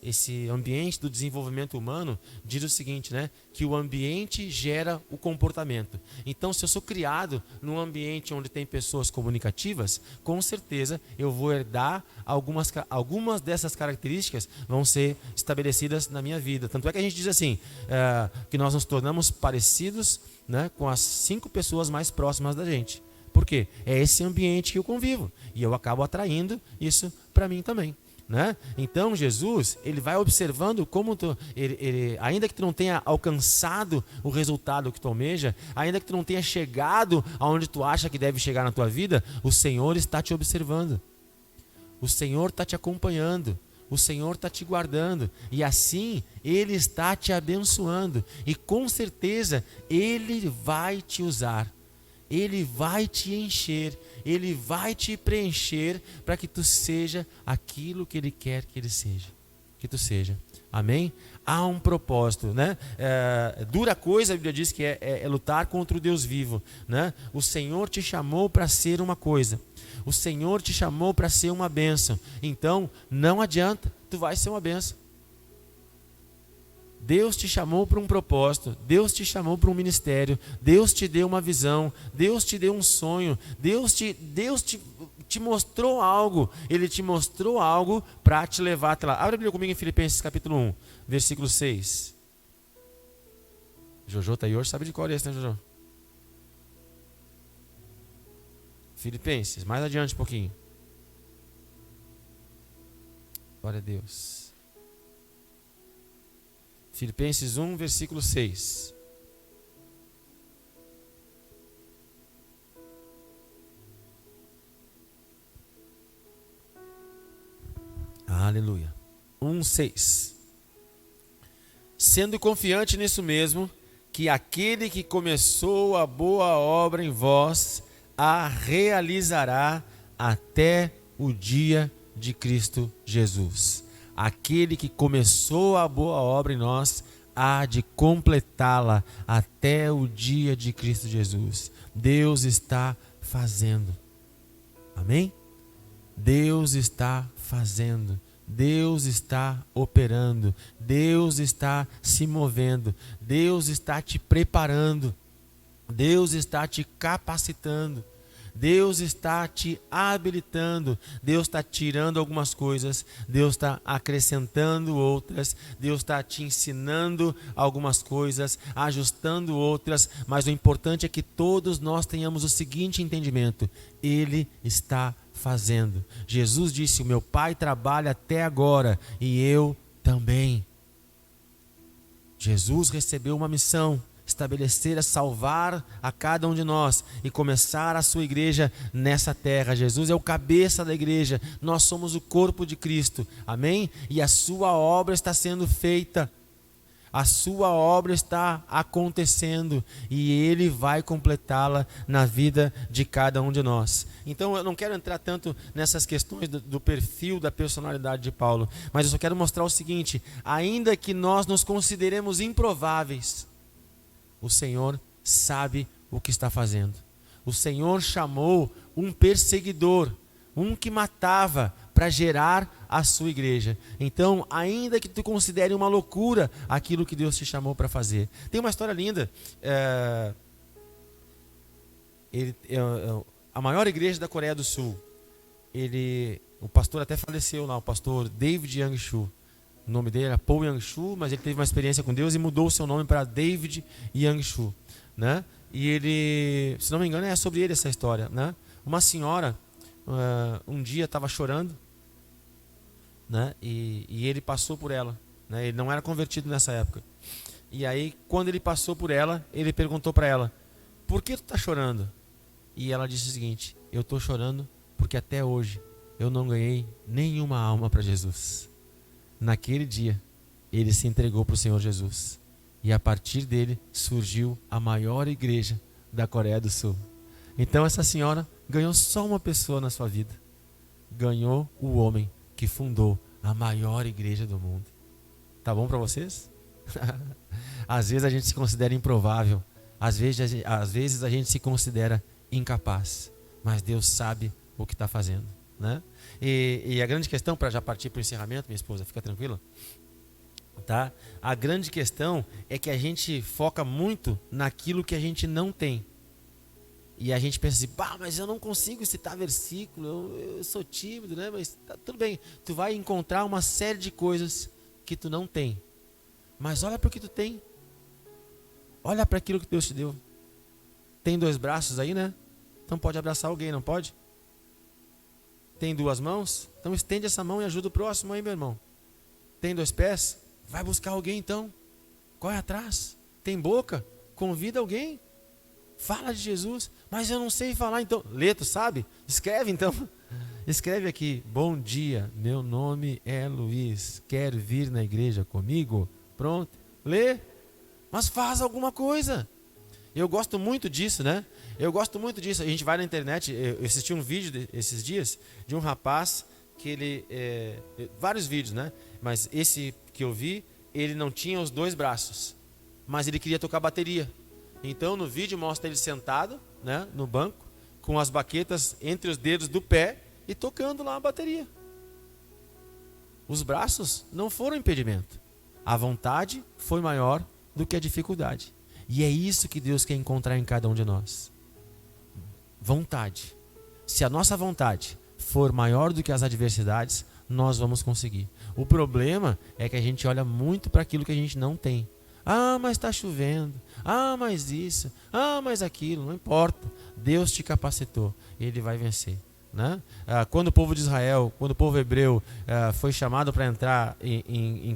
[SPEAKER 1] esse ambiente do desenvolvimento humano diz o seguinte, né? Que o ambiente gera o comportamento. Então, se eu sou criado num ambiente onde tem pessoas comunicativas, com certeza eu vou herdar algumas dessas características vão ser estabelecidas na minha vida. Tanto é que a gente diz assim, que nós nos tornamos parecidos, né, com as 5 pessoas mais próximas da gente. Por quê? É esse ambiente que eu convivo. E eu acabo atraindo isso para mim também. Né? Então Jesus, ele vai observando como ainda que tu não tenha alcançado o resultado que tu almeja, ainda que tu não tenha chegado aonde tu acha que deve chegar na tua vida, o Senhor está te observando, o Senhor está te acompanhando, o Senhor está te guardando, e assim Ele está te abençoando, e com certeza Ele vai te usar, Ele vai te encher, Ele vai te preencher para que tu seja aquilo que Ele quer que Ele seja, que tu seja. Amém? Há um propósito, né? Dura coisa, a Bíblia diz que é lutar contra o Deus vivo, né? O Senhor te chamou para ser uma coisa, o Senhor te chamou para ser uma bênção, então não adianta, tu vai ser uma bênção. Deus te chamou para um propósito, Deus te chamou para um ministério, Deus te deu uma visão, Deus te deu um sonho, Deus te mostrou algo, Ele te mostrou algo para te levar até lá. Abre a Bíblia comigo em Filipenses capítulo 1, versículo 6. Jojo está aí hoje, sabe de cor esse, né, Jojo? Filipenses, mais adiante um pouquinho. Glória a Deus. Filipenses 1, versículo 6. Aleluia. 1, 6. Sendo confiante nisso mesmo, que aquele que começou a boa obra em vós, a realizará até o dia de Cristo Jesus. Aquele que começou a boa obra em nós, há de completá-la até o dia de Cristo Jesus. Deus está fazendo. Amém? Deus está fazendo. Deus está operando. Deus está se movendo. Deus está te preparando. Deus está te capacitando. Deus está te habilitando, Deus está tirando algumas coisas, Deus está acrescentando outras, Deus está te ensinando algumas coisas, ajustando outras, mas o importante é que todos nós tenhamos o seguinte entendimento: Ele está fazendo. Jesus disse: o meu Pai trabalha até agora e eu também. Jesus recebeu uma missão: estabelecer, salvar a cada um de nós e começar a sua igreja nessa terra. Jesus é o cabeça da igreja, nós somos o corpo de Cristo, amém? E a sua obra está sendo feita, a sua obra está acontecendo e Ele vai completá-la na vida de cada um de nós. Então eu não quero entrar tanto nessas questões do perfil, da personalidade de Paulo, mas eu só quero mostrar o seguinte: ainda que nós nos consideremos improváveis, o Senhor sabe o que está fazendo. O Senhor chamou um perseguidor, um que matava, para gerar a sua igreja. Então, ainda que tu considere uma loucura aquilo que Deus te chamou para fazer. Tem uma história linda. A maior igreja da Coreia do Sul, o pastor até faleceu lá, o pastor David Yang-Shu. O nome dele era Paul Yang-Shu, mas ele teve uma experiência com Deus e mudou o seu nome para David Yang-Shu, né? E ele, se não me engano, é sobre ele essa história, né? Uma senhora, um dia estava chorando, né? E ele passou por ela, né? Ele não era convertido nessa época. E aí, quando ele passou por ela, ele perguntou para ela: por que tu está chorando? E ela disse o seguinte: eu estou chorando porque até hoje eu não ganhei nenhuma alma para Jesus. Naquele dia, ele se entregou para o Senhor Jesus. E a partir dele surgiu a maior igreja da Coreia do Sul. Então essa senhora ganhou só uma pessoa na sua vida. Ganhou o homem que fundou a maior igreja do mundo. Tá bom para vocês? Às vezes a gente se considera improvável. Às vezes a gente se considera incapaz. Mas Deus sabe o que está fazendo, né? E a grande questão, para já partir para o encerramento, minha esposa, fica tranquila, tá? A grande questão é que a gente foca muito naquilo que a gente não tem. E a gente pensa assim: mas eu não consigo citar versículo, eu sou tímido, né? Mas tá, tudo bem, tu vai encontrar uma série de coisas que tu não tem. Mas olha para o que tu tem. Olha para aquilo que Deus te deu. Tem 2 braços aí, né? Então pode abraçar alguém, não pode? Tem 2 mãos? Então estende essa mão e ajuda o próximo aí, meu irmão. Tem 2 pés? Vai buscar alguém então. Corre atrás. Tem boca? Convida alguém. Fala de Jesus. Mas eu não sei falar então. Lê, tu sabe? Escreve então. Escreve aqui: bom dia, meu nome é Luiz. Quer vir na igreja comigo? Pronto. Lê. Mas faz alguma coisa. Eu gosto muito disso, né? Eu gosto muito disso. A gente vai na internet. Eu assisti um vídeo esses dias de um rapaz que ele... vários vídeos, né? Mas esse que eu vi, ele não tinha os 2 braços. Mas ele queria tocar bateria. Então no vídeo mostra ele sentado, né, no banco, com as baquetas entre os dedos do pé e tocando lá a bateria. Os braços não foram impedimento. A vontade foi maior do que a dificuldade. E é isso que Deus quer encontrar em cada um de nós. Vontade. Se a nossa vontade for maior do que as adversidades, nós vamos conseguir. O problema é que a gente olha muito para aquilo que a gente não tem. Ah, mas está chovendo. Ah, mas isso. Ah, mas aquilo. Não importa. Deus te capacitou. Ele vai vencer. Né? Quando o povo de Israel, quando o povo hebreu foi chamado para entrar em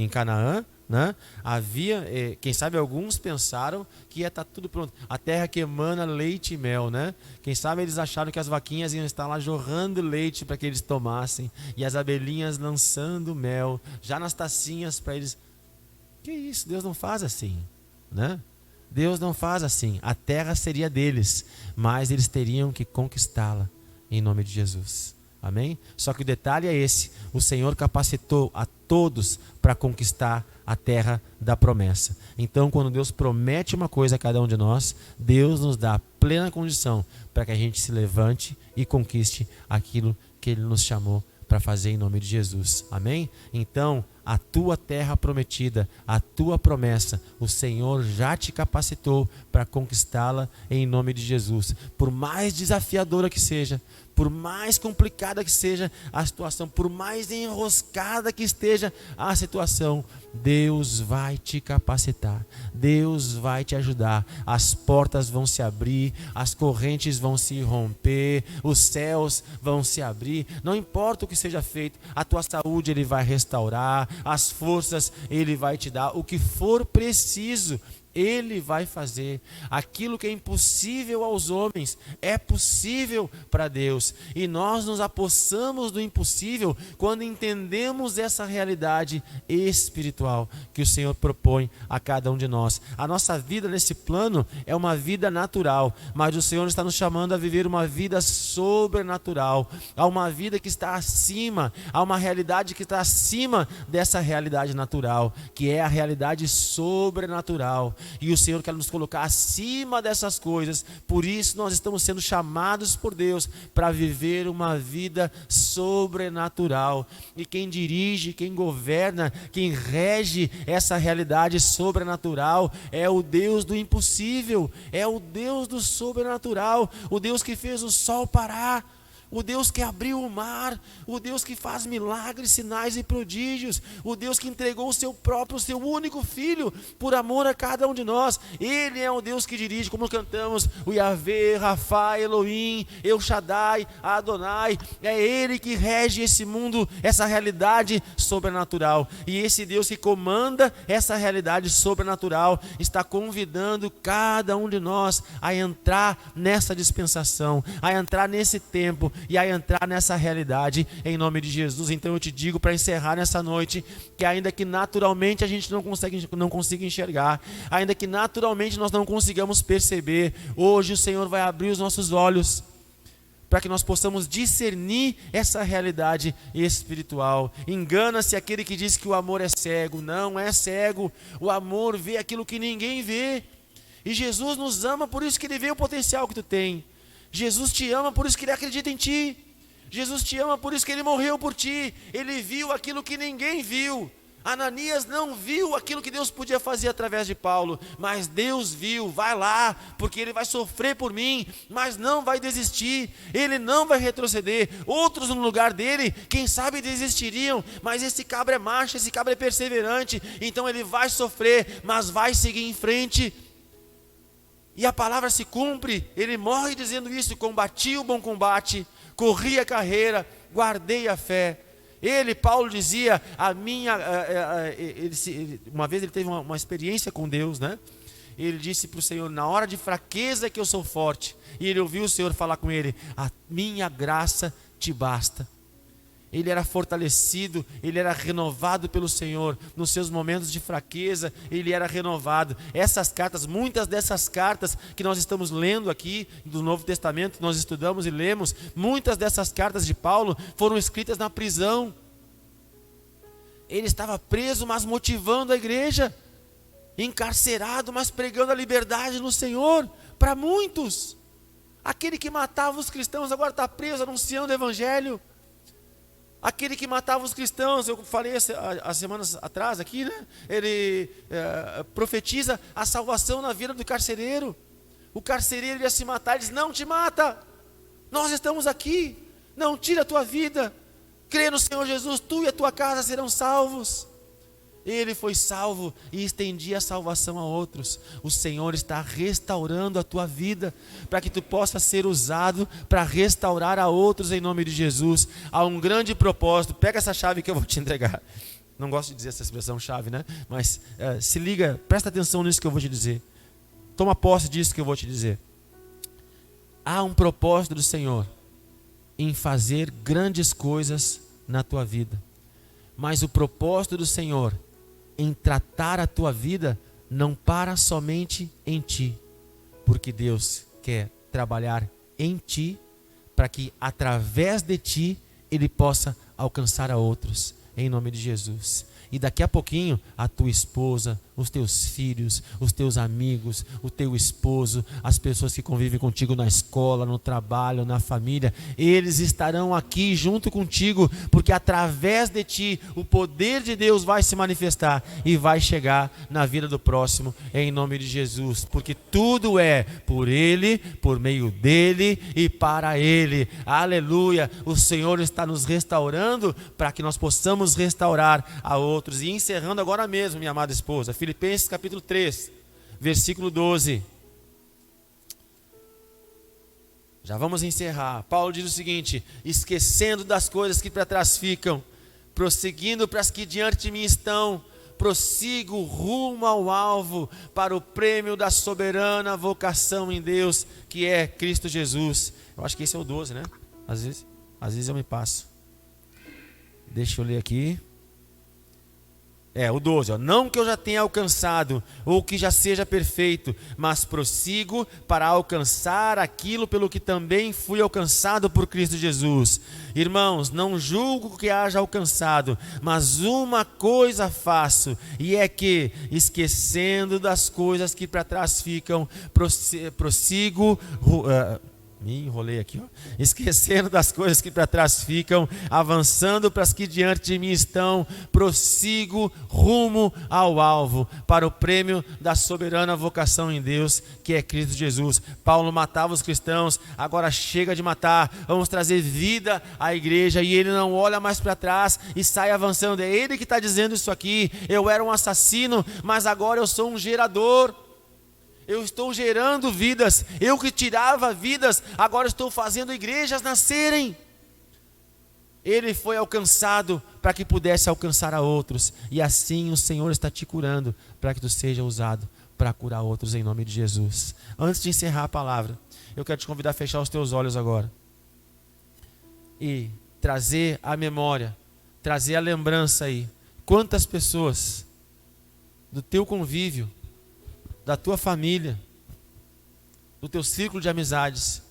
[SPEAKER 1] Canaã, né? Havia, quem sabe alguns pensaram que ia estar tudo pronto, a terra que emana leite e mel, né? Quem sabe eles acharam que as vaquinhas iam estar lá jorrando leite para que eles tomassem, e as abelhinhas lançando mel já nas tacinhas para eles. Que isso? Deus não faz assim, né? Deus não faz assim. A terra seria deles, mas eles teriam que conquistá-la em nome de Jesus. Amém? Só que o detalhe é esse: o Senhor capacitou a todos para conquistar a terra da promessa. Então, quando Deus promete uma coisa a cada um de nós, Deus nos dá plena condição para que a gente se levante e conquiste aquilo que Ele nos chamou para fazer em nome de Jesus. Amém? Então, a tua terra prometida, a tua promessa, o Senhor já te capacitou para conquistá-la em nome de Jesus. Por mais desafiadora que seja, por mais complicada que seja a situação, por mais enroscada que esteja a situação, Deus vai te capacitar, Deus vai te ajudar. As portas vão se abrir, as correntes vão se romper, os céus vão se abrir. Não importa o que seja feito, a tua saúde Ele vai restaurar, as forças Ele vai te dar, o que for preciso Ele vai fazer. Aquilo que é impossível aos homens é possível para Deus. E nós nos apossamos do impossível quando entendemos essa realidade espiritual que o Senhor propõe a cada um de nós. A nossa vida nesse plano é uma vida natural, mas o Senhor está nos chamando a viver uma vida sobrenatural. Há uma vida que está acima, há uma realidade que está acima dessa realidade natural, que é a realidade sobrenatural. E o Senhor quer nos colocar acima dessas coisas. Por isso nós estamos sendo chamados por Deus para viver uma vida sobrenatural. E quem dirige, quem governa, quem rege essa realidade sobrenatural é o Deus do impossível, é o Deus do sobrenatural, o Deus que fez o sol parar, o Deus que abriu o mar, o Deus que faz milagres, sinais e prodígios, o Deus que entregou o seu único filho, por amor a cada um de nós. Ele é o Deus que dirige, como cantamos, o Yahvé, Rafa, Elohim, El Shaddai, Adonai. É Ele que rege esse mundo, essa realidade sobrenatural. E esse Deus que comanda essa realidade sobrenatural está convidando cada um de nós a entrar nessa dispensação, a entrar nesse tempo e a entrar nessa realidade em nome de Jesus. Então eu te digo, para encerrar nessa noite, que ainda que naturalmente a gente não consiga enxergar, ainda que naturalmente nós não consigamos perceber, hoje o Senhor vai abrir os nossos olhos para que nós possamos discernir essa realidade espiritual. Engana-se aquele que diz que o amor é cego. Não é cego. O amor vê aquilo que ninguém vê. E Jesus nos ama, por isso que Ele vê o potencial que tu tem. Jesus te ama, por isso que Ele acredita em ti. Jesus te ama, por isso que Ele morreu por ti. Ele viu aquilo que ninguém viu. Ananias não viu aquilo que Deus podia fazer através de Paulo, mas Deus viu. Vai lá, porque ele vai sofrer por mim, mas não vai desistir. Ele não vai retroceder. Outros no lugar dele, quem sabe desistiriam, mas esse cabra é macho, esse cabra é perseverante. Então ele vai sofrer, mas vai seguir em frente. E a palavra se cumpre, ele morre dizendo isso: combati o bom combate, corri a carreira, guardei a fé. Ele, Paulo, dizia, uma vez ele teve uma experiência com Deus, né? Ele disse para o Senhor: na hora de fraqueza que eu sou forte. E ele ouviu o Senhor falar com ele: a minha graça te basta. Ele era fortalecido, ele era renovado pelo Senhor. Nos seus momentos de fraqueza, ele era renovado. Essas cartas, muitas dessas cartas que nós estamos lendo aqui do Novo Testamento, nós estudamos e lemos, muitas dessas cartas de Paulo foram escritas na prisão. Ele estava preso, mas motivando a igreja. Encarcerado, mas pregando a liberdade no Senhor para muitos. Aquele que matava os cristãos agora está preso, anunciando o evangelho. Aquele que matava os cristãos, eu falei as semanas atrás aqui, né? Ele profetiza a salvação na vida do carcereiro. O carcereiro ia se matar, ele diz: não te mata, nós estamos aqui, não tira a tua vida, crê no Senhor Jesus, tu e a tua casa serão salvos. Ele foi salvo e estendia a salvação a outros. O Senhor está restaurando a tua vida, para que tu possa ser usado para restaurar a outros em nome de Jesus. Há um grande propósito. Pega essa chave que eu vou te entregar. Não gosto de dizer essa expressão chave, né? Mas se liga, presta atenção nisso que eu vou te dizer. Toma posse disso que eu vou te dizer. Há um propósito do Senhor em fazer grandes coisas na tua vida. Mas o propósito do Senhor em tratar a tua vida não para somente em ti, porque Deus quer trabalhar em ti, para que através de ti Ele possa alcançar a outros, em nome de Jesus. E daqui a pouquinho, a tua esposa, os teus filhos, os teus amigos, o teu esposo, as pessoas que convivem contigo na escola, no trabalho, na família, eles estarão aqui junto contigo, porque através de ti, o poder de Deus vai se manifestar e vai chegar na vida do próximo, em nome de Jesus, porque tudo é por Ele, por meio dEle e para Ele. Aleluia! O Senhor está nos restaurando para que nós possamos restaurar a outros. E encerrando agora mesmo, minha amada esposa, Filipenses capítulo 3, versículo 12. Já vamos encerrar. Paulo diz o seguinte: esquecendo das coisas que para trás ficam, prosseguindo para as que diante de mim estão, prossigo rumo ao alvo, para o prêmio da soberana vocação em Deus, que é Cristo Jesus. Eu acho que esse é o 12, né? Às vezes eu me passo. Deixa eu ler aqui. O 12, ó. Não que eu já tenha alcançado, ou que já seja perfeito, mas prossigo para alcançar aquilo pelo que também fui alcançado por Cristo Jesus. Irmãos, não julgo que haja alcançado, mas uma coisa faço, e é que, esquecendo das coisas que para trás ficam, prossigo... Me enrolei aqui, ó. Esquecendo das coisas que para trás ficam, avançando para as que diante de mim estão, prossigo rumo ao alvo, para o prêmio da soberana vocação em Deus, que é Cristo Jesus. Paulo matava os cristãos, agora chega de matar, vamos trazer vida à igreja, e ele não olha mais para trás e sai avançando. É ele que está dizendo isso aqui: eu era um assassino, mas agora eu sou um gerador. Eu estou gerando vidas. Eu que tirava vidas, agora estou fazendo igrejas nascerem. Ele foi alcançado para que pudesse alcançar a outros. E assim o Senhor está te curando, para que tu seja usado para curar outros em nome de Jesus. Antes de encerrar a palavra, eu quero te convidar a fechar os teus olhos agora. E trazer a memória, trazer a lembrança aí. Quantas pessoas do teu convívio, da tua família, do teu círculo de amizades,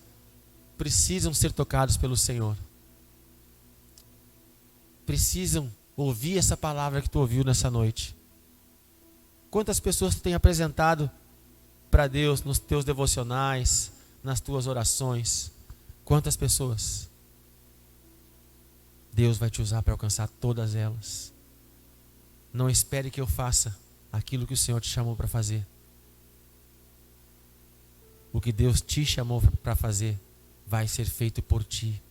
[SPEAKER 1] precisam ser tocados pelo Senhor. Precisam ouvir essa palavra que tu ouviu nessa noite. Quantas pessoas tu tem apresentado para Deus nos teus devocionais, nas tuas orações? Quantas pessoas? Deus vai te usar para alcançar todas elas. Não espere que eu faça aquilo que o Senhor te chamou para fazer. O que Deus te chamou para fazer vai ser feito por ti.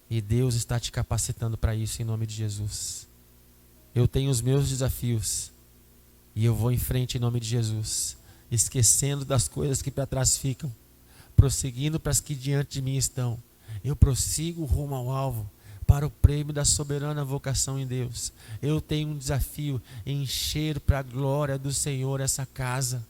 [SPEAKER 1] E Deus está te capacitando para isso em nome de Jesus. Eu tenho os meus desafios e eu vou em frente em nome de Jesus. esquecendo das coisas que para trás ficam, prosseguindo para as que diante de mim estão. Eu prossigo rumo ao alvo, para o prêmio da soberana vocação em Deus. Eu tenho um desafio: encher para a glória do Senhor essa casa.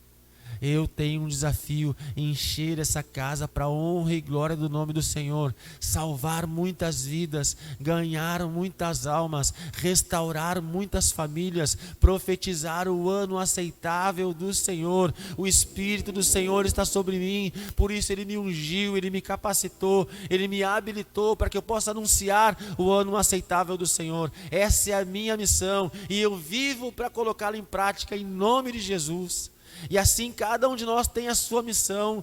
[SPEAKER 1] Eu tenho um desafio: encher essa casa para a honra e glória do nome do Senhor, salvar muitas vidas, ganhar muitas almas, restaurar muitas famílias, profetizar o ano aceitável do Senhor. O Espírito do Senhor está sobre mim, por isso Ele me ungiu, Ele me capacitou, Ele me habilitou para que eu possa anunciar o ano aceitável do Senhor. Essa é a minha missão e eu vivo para colocá-la em prática em nome de Jesus. E assim cada um de nós tem a sua missão.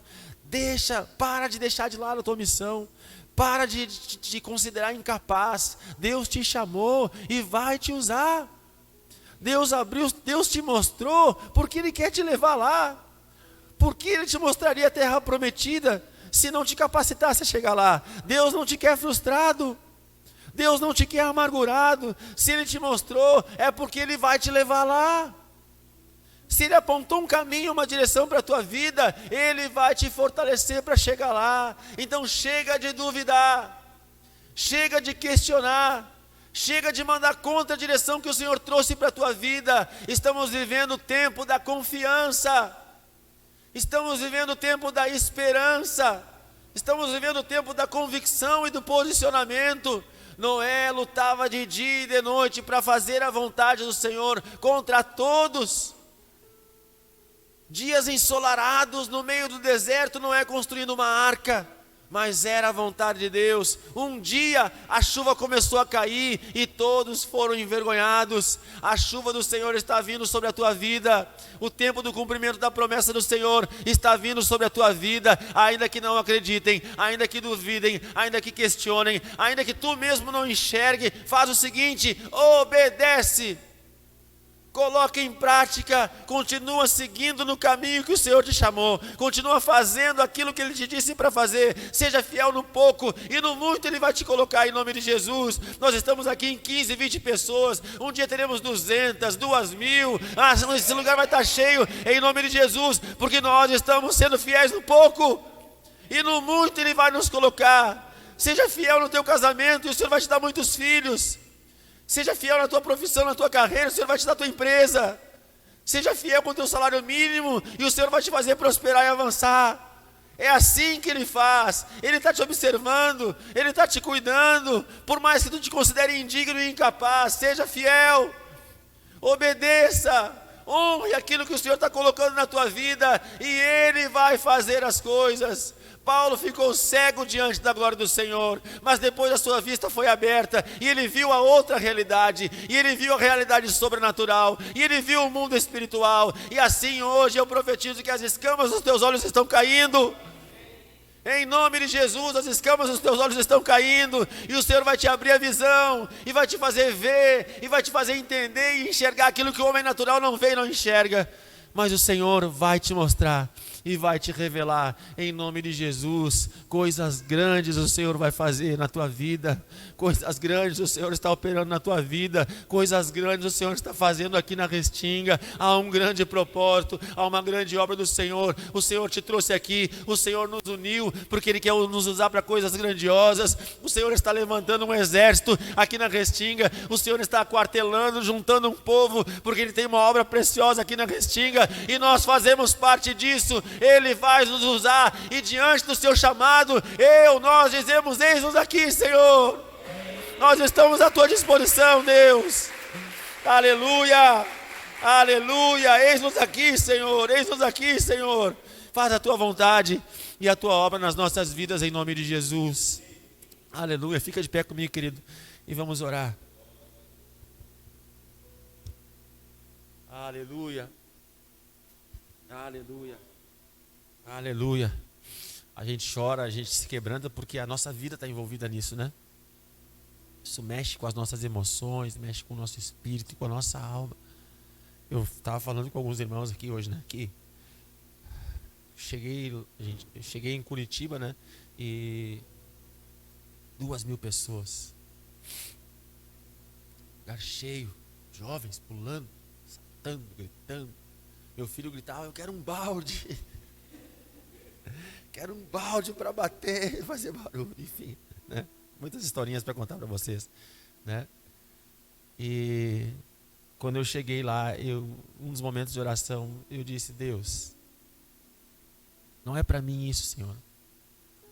[SPEAKER 1] Para de deixar de lado a tua missão. Para de te considerar incapaz. Deus te chamou e vai te usar. Deus te mostrou porque Ele quer te levar lá. Porque Ele te mostraria a terra prometida se não te capacitasse a chegar lá. Deus não te quer frustrado. Deus não te quer amargurado. Se Ele te mostrou, é porque Ele vai te levar lá. Se Ele apontou um caminho, uma direção para a tua vida, Ele vai te fortalecer para chegar lá. Então chega de duvidar, chega de questionar, chega de mandar contra a direção que o Senhor trouxe para a tua vida. Estamos vivendo o tempo da confiança, estamos vivendo o tempo da esperança, estamos vivendo o tempo da convicção e do posicionamento. Noé lutava de dia e de noite para fazer a vontade do Senhor contra todos. Dias ensolarados no meio do deserto, Noé construindo uma arca, mas era a vontade de Deus. Um dia a chuva começou a cair e todos foram envergonhados. A chuva do Senhor está vindo sobre a tua vida. O tempo do cumprimento da promessa do Senhor está vindo sobre a tua vida. Ainda que não acreditem, ainda que duvidem, ainda que questionem, ainda que tu mesmo não enxergue, faz o seguinte: obedece. Coloca em prática, continua seguindo no caminho que o Senhor te chamou, continua fazendo aquilo que Ele te disse para fazer. Seja fiel no pouco e no muito Ele vai te colocar em nome de Jesus. Nós estamos aqui em 15, 20 pessoas, um dia teremos 200, 2.000, esse lugar vai estar cheio em nome de Jesus, porque nós estamos sendo fiéis no pouco e no muito Ele vai nos colocar. Seja fiel no teu casamento e o Senhor vai te dar muitos filhos. Seja fiel na tua profissão, na tua carreira, o Senhor vai te dar a tua empresa. Seja fiel com o teu salário mínimo e o Senhor vai te fazer prosperar e avançar. É assim que Ele faz. Ele está te observando, Ele está te cuidando. Por mais que tu te considere indigno e incapaz, seja fiel, obedeça, honre aquilo que o Senhor está colocando na tua vida e Ele vai fazer as coisas. Paulo ficou cego diante da glória do Senhor, mas depois a sua vista foi aberta e ele viu a outra realidade, e ele viu a realidade sobrenatural, e ele viu o mundo espiritual. E assim hoje eu profetizo que as escamas dos teus olhos estão caindo. Em nome de Jesus, as escamas dos teus olhos estão caindo, e o Senhor vai te abrir a visão, e vai te fazer ver, e vai te fazer entender e enxergar aquilo que o homem natural não vê e não enxerga. Mas o Senhor vai te mostrar e vai te revelar, em nome de Jesus. Coisas grandes o Senhor vai fazer na tua vida, coisas grandes o Senhor está operando na tua vida, coisas grandes o Senhor está fazendo aqui na Restinga. Há um grande propósito, há uma grande obra do Senhor. O Senhor te trouxe aqui, o Senhor nos uniu, porque Ele quer nos usar para coisas grandiosas. O Senhor está levantando um exército aqui na Restinga, o Senhor está aquartelando, juntando um povo, porque Ele tem uma obra preciosa aqui na Restinga, e nós fazemos parte disso. Ele vai nos usar, e diante do seu chamado, nós dizemos: eis-nos aqui, Senhor. Nós estamos à tua disposição, Deus. Aleluia, aleluia. Eis-nos aqui, Senhor, eis-nos aqui, Senhor. Faz a tua vontade e a tua obra nas nossas vidas, em nome de Jesus. Aleluia. Fica de pé comigo, querido, e vamos orar. Aleluia, aleluia, aleluia. A gente chora, a gente se quebranta, porque a nossa vida está envolvida nisso, né? Isso mexe com as nossas emoções, mexe com o nosso espírito e com a nossa alma. Eu estava falando com alguns irmãos aqui hoje, né? Que eu cheguei em Curitiba, né? E 2.000 pessoas. Lugar cheio, jovens pulando, saltando, gritando, Meu filho gritava: eu quero um balde. Quero um balde para bater, fazer barulho, enfim, né? Muitas historinhas para contar para vocês, né? E quando eu cheguei lá, um dos momentos de oração, eu disse: Deus, não é para mim isso, Senhor.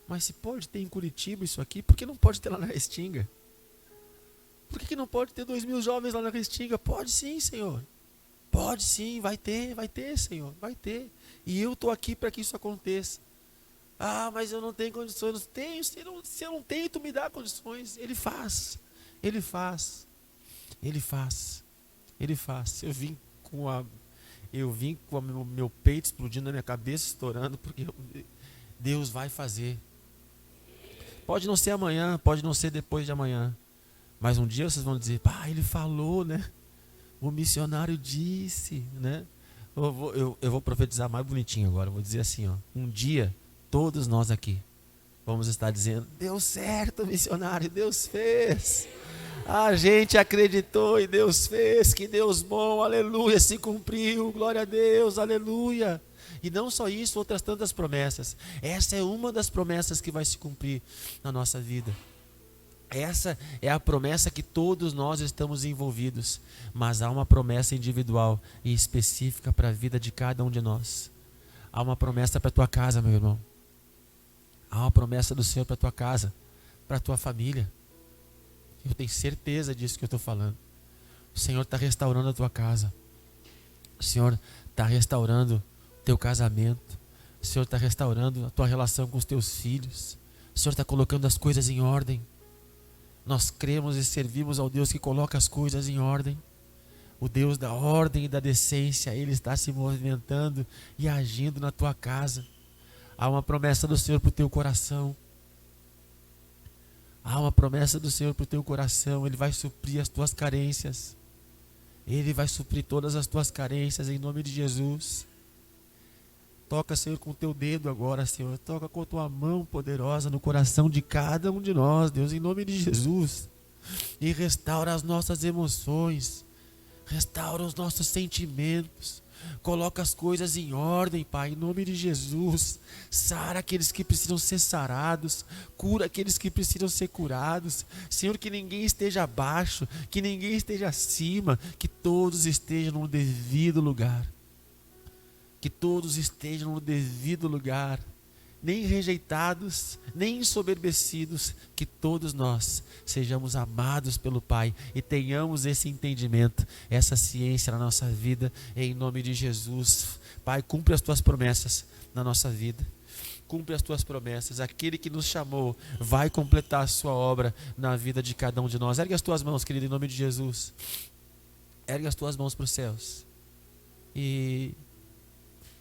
[SPEAKER 1] Mas se pode ter em Curitiba isso aqui, por que não pode ter lá na Restinga? Por que não pode ter 2.000 jovens lá na Restinga? Pode sim, Senhor. Pode sim, vai ter, Senhor, vai ter. E eu estou aqui para que isso aconteça. Ah, mas eu não tenho condições. Não tenho, se eu não tenho, tu me dá condições. Ele faz. Ele faz. Ele faz. Ele faz. Eu vim com o meu peito explodindo, na minha cabeça estourando, porque Deus vai fazer. Pode não ser amanhã, pode não ser depois de amanhã, mas um dia vocês vão dizer: pá, ele falou, né? O missionário disse, né? Eu vou profetizar mais bonitinho agora. Eu vou dizer assim, ó: um dia todos nós aqui vamos estar dizendo: deu certo, missionário, Deus fez. A gente acreditou e Deus fez. Que Deus bom, aleluia, se cumpriu, glória a Deus, aleluia. E não só isso, outras tantas promessas. Essa é uma das promessas que vai se cumprir na nossa vida. Essa é a promessa que todos nós estamos envolvidos. Mas há uma promessa individual e específica para a vida de cada um de nós. Há uma promessa para a tua casa, meu irmão. Há uma promessa do Senhor para a tua casa, para a tua família. Eu tenho certeza disso que eu estou falando. O Senhor está restaurando a tua casa. O Senhor está restaurando o teu casamento. O Senhor está restaurando a tua relação com os teus filhos. O Senhor está colocando as coisas em ordem. Nós cremos e servimos ao Deus que coloca as coisas em ordem. O Deus da ordem e da decência, Ele está se movimentando e agindo na tua casa. Há uma promessa do Senhor para o teu coração. Há uma promessa do Senhor para o teu coração. Ele vai suprir as tuas carências. Ele vai suprir todas as tuas carências em nome de Jesus. Toca, Senhor, com o teu dedo agora, Senhor. Toca com a tua mão poderosa no coração de cada um de nós, Deus, em nome de Jesus. E restaura as nossas emoções. Restaura os nossos sentimentos. Coloca as coisas em ordem, Pai, em nome de Jesus. Sara aqueles que precisam ser sarados. Cura aqueles que precisam ser curados. Senhor, que ninguém esteja abaixo, que ninguém esteja acima, que todos estejam no devido lugar. Que todos estejam no devido lugar. Nem rejeitados, nem ensoberbecidos, que todos nós sejamos amados pelo Pai e tenhamos esse entendimento, essa ciência na nossa vida, em nome de Jesus. Pai, cumpre as tuas promessas na nossa vida. Cumpre as tuas promessas. Aquele que nos chamou vai completar a sua obra na vida de cada um de nós. Ergue as tuas mãos, querido, em nome de Jesus. Ergue as tuas mãos para os céus. E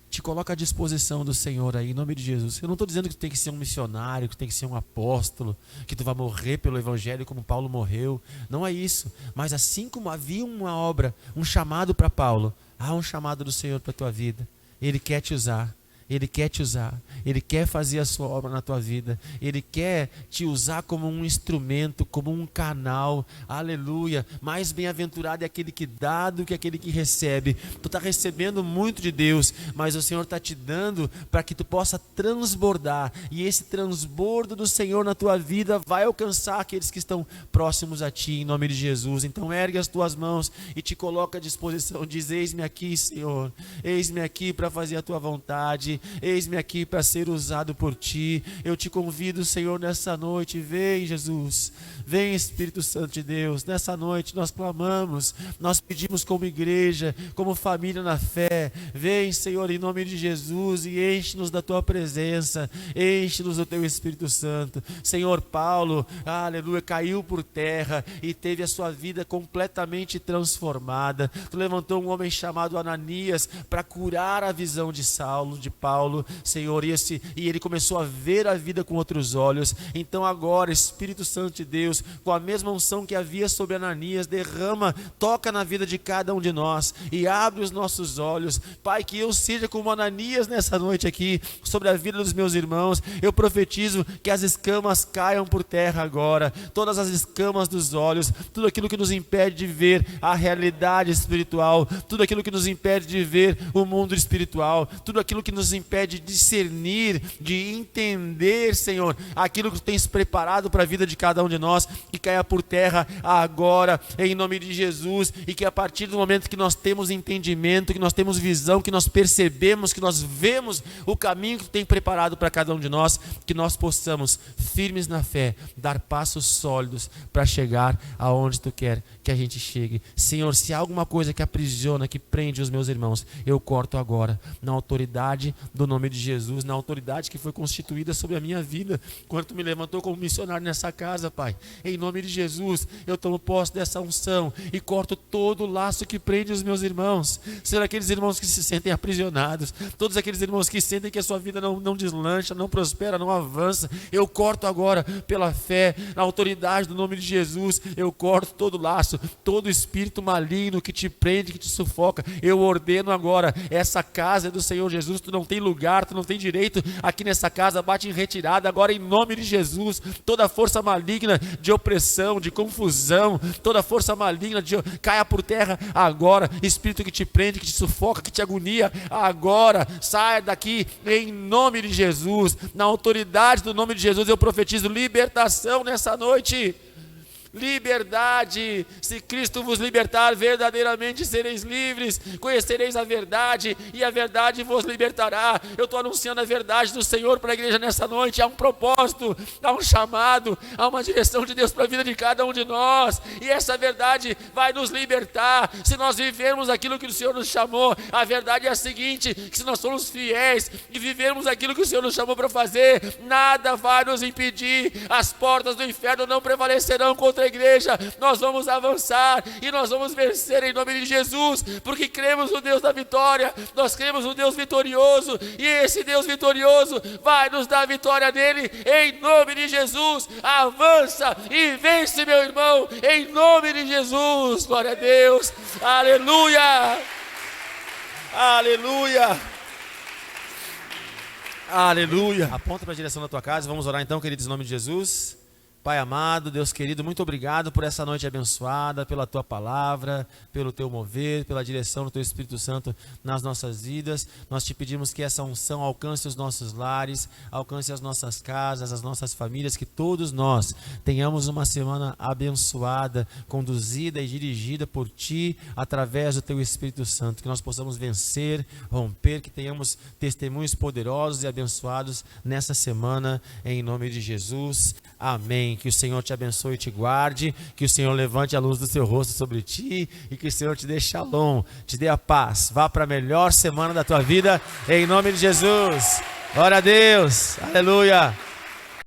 [SPEAKER 1] te coloca à disposição do Senhor aí, em nome de Jesus. Eu não estou dizendo que tu tem que ser um missionário, que tu tem que ser um apóstolo, que tu vai morrer pelo Evangelho como Paulo morreu. Não é isso. Mas assim como havia uma obra, um chamado para Paulo, há um chamado do Senhor para a tua vida. Ele quer te usar. Ele quer te usar, Ele quer fazer a sua obra na tua vida, Ele quer te usar como um instrumento, como um canal, aleluia. Mais bem-aventurado é aquele que dá do que aquele que recebe. Tu está recebendo muito de Deus, mas o Senhor está te dando para que tu possa transbordar, e esse transbordo do Senhor na tua vida vai alcançar aqueles que estão próximos a ti, em nome de Jesus. Então ergue as tuas mãos e te coloca à disposição, diz: eis-me aqui, Senhor, eis-me aqui para fazer a tua vontade. Eis-me aqui para ser usado por ti. Eu te convido, Senhor, nessa noite. Vem, Jesus. Vem, Espírito Santo de Deus. Nessa noite nós clamamos, nós pedimos como igreja, como família na fé. Vem, Senhor, em nome de Jesus, e enche-nos da tua presença. Enche-nos do teu Espírito Santo. Senhor, Paulo, aleluia, caiu por terra e teve a sua vida completamente transformada. Tu levantou um homem chamado Ananias para curar a visão de Saulo, de Paulo, Senhor, e ele começou a ver a vida com outros olhos. Então agora, Espírito Santo de Deus, com a mesma unção que havia sobre Ananias, derrama, toca na vida de cada um de nós e abre os nossos olhos. Pai, que eu seja como Ananias nessa noite aqui, sobre a vida dos meus irmãos. Eu profetizo que as escamas caiam por terra agora, todas as escamas dos olhos, tudo aquilo que nos impede de ver a realidade espiritual, tudo aquilo que nos impede de ver o mundo espiritual, tudo aquilo que nos impede de discernir, de entender, Senhor, aquilo que tu tens preparado para a vida de cada um de nós, que caia por terra agora, em nome de Jesus, e que a partir do momento que nós temos entendimento, que nós temos visão, que nós percebemos, que nós vemos o caminho que tu tem preparado para cada um de nós, que nós possamos, firmes na fé, dar passos sólidos para chegar aonde tu quer que a gente chegue. Senhor, se há alguma coisa que aprisiona, que prende os meus irmãos, eu corto agora, na autoridade do nome de Jesus, na autoridade que foi constituída sobre a minha vida, quando tu me levantou como missionário nessa casa, Pai. Em nome de Jesus, eu tomo posse dessa unção e corto todo o laço que prende os meus irmãos. Senhor, aqueles irmãos que se sentem aprisionados, todos aqueles irmãos que sentem que a sua vida não deslancha, não prospera, não avança, eu corto agora pela fé, na autoridade do nome de Jesus, eu corto todo laço, todo espírito maligno que te prende, que te sufoca. Eu ordeno agora, essa casa é do Senhor Jesus, tu não tem lugar, tu não tem direito aqui nessa casa, bate em retirada agora em nome de Jesus. Toda força maligna de opressão, de confusão, toda força maligna caia por terra agora. Espírito que te prende, que te sufoca, que te agonia, agora saia daqui em nome de Jesus. Na autoridade do nome de Jesus eu profetizo libertação nessa noite. Liberdade, se Cristo vos libertar, verdadeiramente sereis livres, conhecereis a verdade e a verdade vos libertará. Eu estou anunciando a verdade do Senhor para a igreja nessa noite. Há um propósito, há um chamado, há uma direção de Deus para a vida de cada um de nós, e essa verdade vai nos libertar, se nós vivermos aquilo que o Senhor nos chamou. A verdade é a seguinte, que se nós somos fiéis e vivermos aquilo que o Senhor nos chamou para fazer, nada vai nos impedir, as portas do inferno não prevalecerão contra a igreja. Nós vamos avançar e nós vamos vencer em nome de Jesus, porque cremos no Deus da vitória, nós cremos no Deus vitorioso, e esse Deus vitorioso vai nos dar vitória nele, em nome de Jesus. Avança e vence, meu irmão, em nome de Jesus. Glória a Deus, aleluia, aleluia, aleluia. Aponta para a direção da tua casa, vamos orar então, queridos, em nome de Jesus. Pai amado, Deus querido, muito obrigado por essa noite abençoada, pela Tua palavra, pelo Teu mover, pela direção do Teu Espírito Santo nas nossas vidas. Nós Te pedimos que essa unção alcance os nossos lares, alcance as nossas casas, as nossas famílias, que todos nós tenhamos uma semana abençoada, conduzida e dirigida por Ti, através do Teu Espírito Santo, que nós possamos vencer, romper, que tenhamos testemunhos poderosos e abençoados nessa semana, em nome de Jesus. Amém. Que o Senhor te abençoe e te guarde, que o Senhor levante a luz do seu rosto sobre ti e que o Senhor te dê shalom, te dê a paz. Vá para a melhor semana da tua vida, em nome de Jesus. Glória a Deus, aleluia.